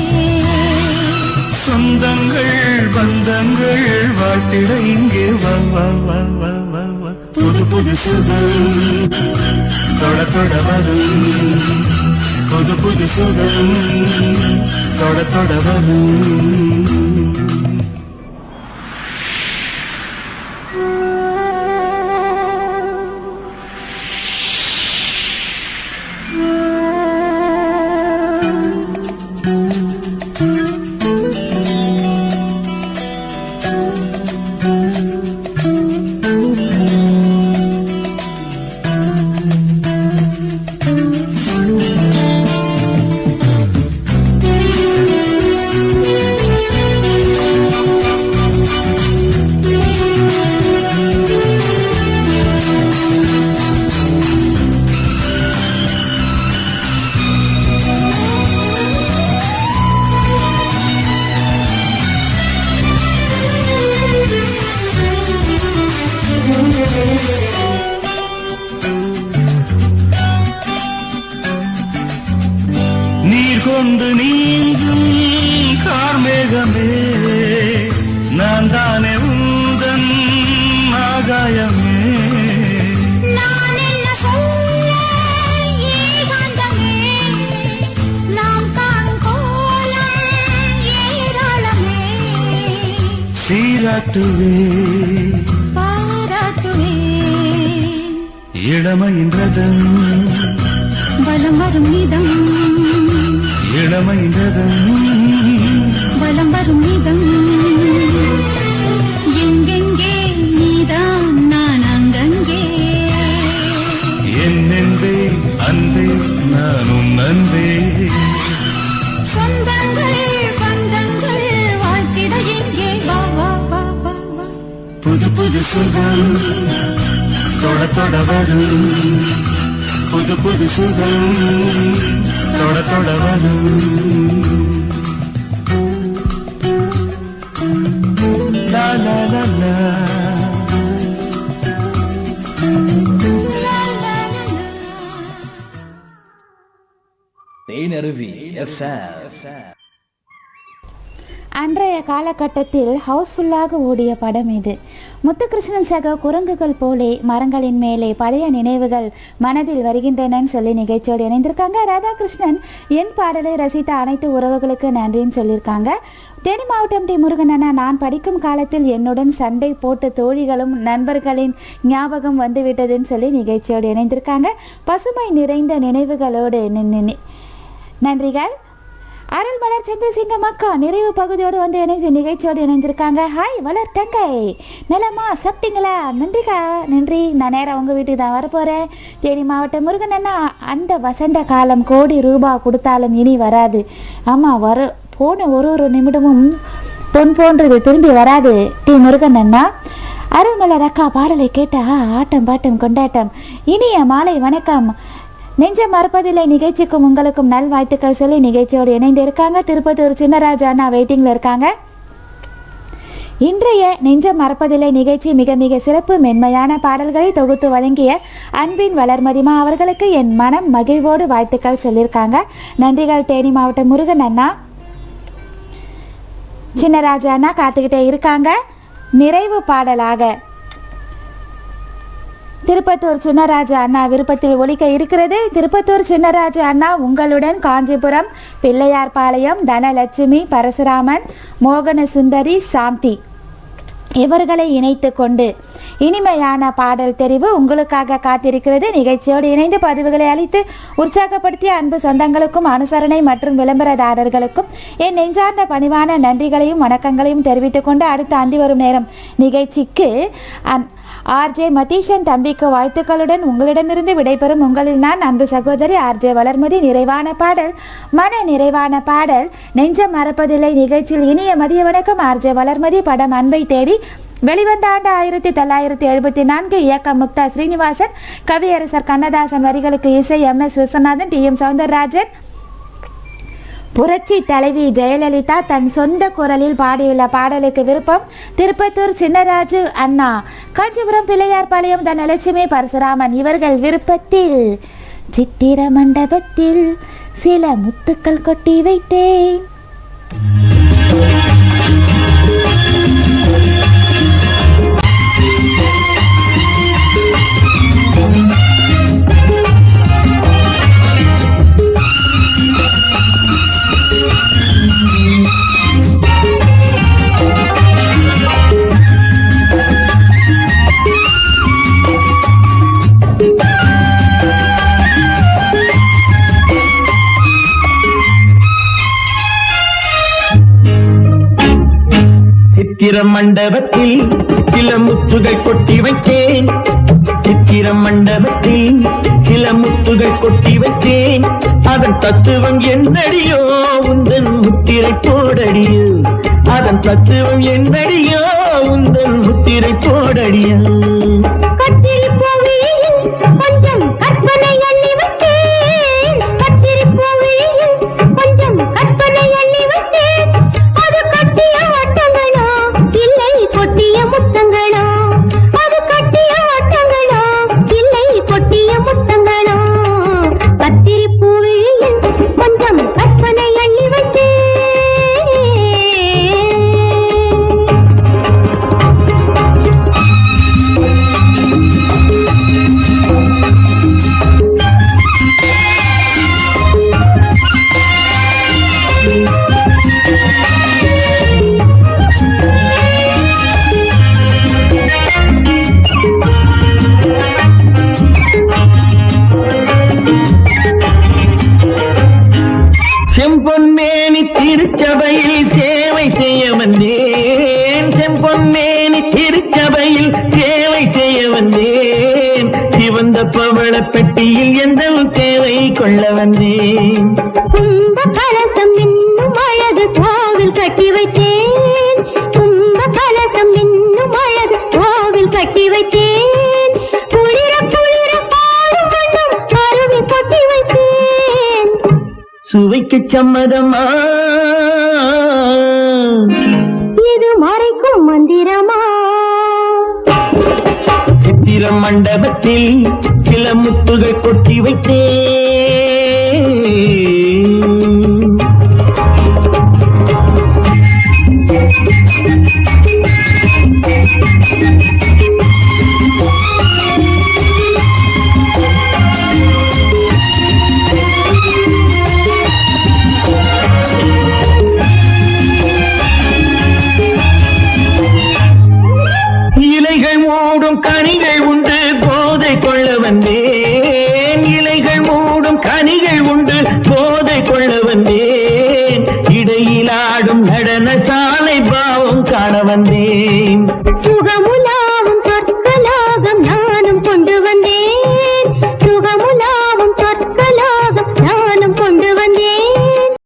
சொந்தங்கள் பந்தங்கள் வாழ்த்திட இங்கே வா வா வா வா வா வா புது புது சுகம் தொட தொட வரும் புது புது சுகம் தொட தொட வரும் நீர் கொண்டு நீந்தும் கார்மேகமே நான் தானே உந்தன் ஆகாயமே நான் என்ன சொல்ல ஏகாந்தமே நாம் காணும் கோலம் ஏராளமே சீராட்டுவே பாராட்டுவே இளமையின் ரதம் பலம் வரும் நிதம் இளமையின் ரதம் பலம் வரும் நிதம் எங்கெங்கே நீதான் நான் அங்கங்கே என்னென்பே அன்பே நான் உன் அன்பே சொந்தங்கள் பந்தங்கள் வாழ்த்திட எங்கே வா வா வா வா வா புது புது சுகம் தொட தொட வரும் புது புது சுகம் தொட தொட வரும் லா லா லா லா தேனருவி FM. அன்றைய காலகட்டத்தில் ஹவுஸ்ஃபுல்லாக ஓடிய படம் இது. முத்துகிருஷ்ணன் சக குரங்குகள் போலே மரங்களின் மேலே பழைய நினைவுகள் மனதில் வருகின்றனன்னு சொல்லி நிகழ்ச்சியோடு இணைந்திருக்காங்க. ராதாகிருஷ்ணன் என் பாடலை ரசித்த அனைத்து உறவுகளுக்கு நன்றின்னு சொல்லியிருக்காங்க. தேனி மாவட்டம் டி முருகன் அண்ணா, நான் படிக்கும் காலத்தில் என்னுடன் சண்டை போட்ட தோழிகளும் நண்பர்களின் ஞாபகம் வந்துவிட்டதுன்னு சொல்லி நிகழ்ச்சியோடு இணைந்திருக்காங்க. பசுமை நிறைந்த நினைவுகளோடு நன்றிகள். அருள்மலர் சந்திரசிங்கம் அக்கா நிறைவு பகுதியோடு வந்து இணைஞ்சு நிகழ்ச்சியோடு இணைஞ்சிருக்காங்க. ஹாய் வளர் தங்கை, நலமா சாப்பிட்டீங்களா? நன்றிக்கா, நன்றி. நான் நேரம் உங்கள் வீட்டுக்கு தான் வரப்போகிறேன். தேனி மாவட்டம் முருகன் அண்ணா, அந்த வசந்த காலம் கோடி ரூபாய் கொடுத்தாலும் இனி வராது. ஆமாம், போன ஒரு நிமிடமும் பொன் போன்றது திரும்பி வராது. டி முருகன் அண்ணா. அருள்மலர் அக்கா பாடலை கேட்டா ஆட்டம் பாட்டம் கொண்டாட்டம். இனிய மாலை வணக்கம். நெஞ்சம் மறப்பதில்லை நிகழ்ச்சிக்கும் உங்களுக்கும் நல்வாழ்த்துக்கள் சொல்லி நிகழ்ச்சியோடு இணைந்து இருக்காங்க. திருப்பத்தூர் சின்னராஜா அண்ணா வெயிட்டிங்கில் இருக்காங்க. இன்றைய நெஞ்சம் மறப்பதில்லை நிகழ்ச்சி மிக மிக சிறப்பு. மென்மையான பாடல்களை தொகுத்து வழங்கிய அன்பின் வளர்மதிமா அவர்களுக்கு என் மனம் மகிழ்வோடு வாழ்த்துக்கள் சொல்லியிருக்காங்க. நன்றிகள். தேனி மாவட்டம் முருகன் அண்ணா, சின்னராஜா அண்ணா காத்துக்கிட்டே இருக்காங்க. நிறைவு பாடலாக திருப்பத்தூர் சின்னராஜா அண்ணா விருப்பத்தில் ஒலிக்க இருக்கிறது. திருப்பத்தூர் சின்னராஜா அண்ணா உங்களுடன் காஞ்சிபுரம், பிள்ளையார்பாளையம், தனலட்சுமி, பரசுராமன், மோகன சுந்தரி, சாந்தி இவர்களை இணைத்து கொண்டு இனிமையான பாடல் தெரிவு உங்களுக்காக காத்திருக்கிறது. நிகழ்ச்சியோடு இணைந்து பதிவுகளை அளித்து உற்சாகப்படுத்திய அன்பு சொந்தங்களுக்கும் அனுசரணை மற்றும் விளம்பரதாரர்களுக்கும் என் நெஞ்சார்ந்த பணிவான நன்றிகளையும் வணக்கங்களையும் தெரிவித்துக் கொண்டு அடுத்த அந்தி வரும் நேரம் நிகழ்ச்சிக்கு ஆர்ஜே மதீஷன் தம்பிக்கு வாழ்த்துக்களுடன் உங்களிடமிருந்து விடைபெறும் உங்களில் நான் அன்பு சகோதரி ஆர்ஜே வளர்மதி. நிறைவான பாடல், மன நிறைவான பாடல், நெஞ்சம் மறப்பதில்லை நிகழ்ச்சியில் இனிய மதிய வணக்கம். ஆர்ஜே வளர்மதி. படம் அன்பை தேடி, வெளிவந்த ஆண்டு 1974. இயக்கம் முக்தா ஸ்ரீனிவாசன், கவியரசர் கண்ணதாசன், வரிகளுக்கு இசை MS விஸ்வநாதன், TM சௌந்தரராஜன். புரட்சி தலைவி ஜெயலலிதா தன் சொந்த குரலில் பாடியுள்ள பாடலுக்கு விருப்பம் திருப்பத்தூர் சின்னராஜு அண்ணா, காஞ்சிபுரம், பிள்ளையார்பாளையம், தனலட்சுமி, பரசுராமன் இவர்கள் விருப்பத்தில் சித்திர மண்டபத்தில் சில முத்துக்கள் கொட்டி வைத்தேன். சித்திர மண்டபத்தில் சில முத்துகள் கொட்டி வைத்தேன். சித்திர மண்டபத்தில் சில முத்துகள் கொட்டி வைத்தேன். அதன் தத்துவம் என்னடியோ உந்தன் முத்திரை போடடியோ. அதன் தத்துவம் என்னடியோ உந்தன் முத்திரை போடடியோ. கத்திரி பூவியில் கொஞ்சம் கற்பனை அள்ளி வைத்தேன். கத்திரி பூவியில் கொஞ்சம் கற்பனை அள்ளி வைத்தேன். அது கட்டிய வட்டங்களோ இல்லை கொட்டிய முத்தங்களோ. அது கட்டிய வட்டங்களோ இல்லை கொட்டிய முத்தங்களோ. கத்திரி பூவியில் கொஞ்சம் கற்பனை அள்ளி வைத்தேன். செம்பொன்மேனி திருச்சபையில் சேவை செய்ய வந்தேன். செம்பொன்மேனி திருச்சபையில் சேவை செய்ய வந்தேன். சிவந்த பவள பெட்டியில் எந்த தேவை கொள்ள வந்தேன். கும்ப கலசம் இன்னும் அழகு கோவில் கட்டி வைத்தேன். கும்ப கலசம் இன்னும் அழகு கோவில் கட்டி வைத்தேன். குளிர குளிர பாடும் வண்ணம் அருவி கொட்டி வைத்தேன். சுவைக்கு சம்மதமா இது மறைக்கும் மந்திரமா? சித்திர மண்டபத்தில் சில முத்துகள் கொட்டி வைத்தேன். இலைகள் மூடும் கனிகள் உண்டு போதை கொள்ள வந்தேன். இலைகள் மூடும் கனிகள் உண்டு போதை கொள்ள வந்தேன். ஆடும் நடன சாலை பாவம் காண வந்தேன் சுகமும்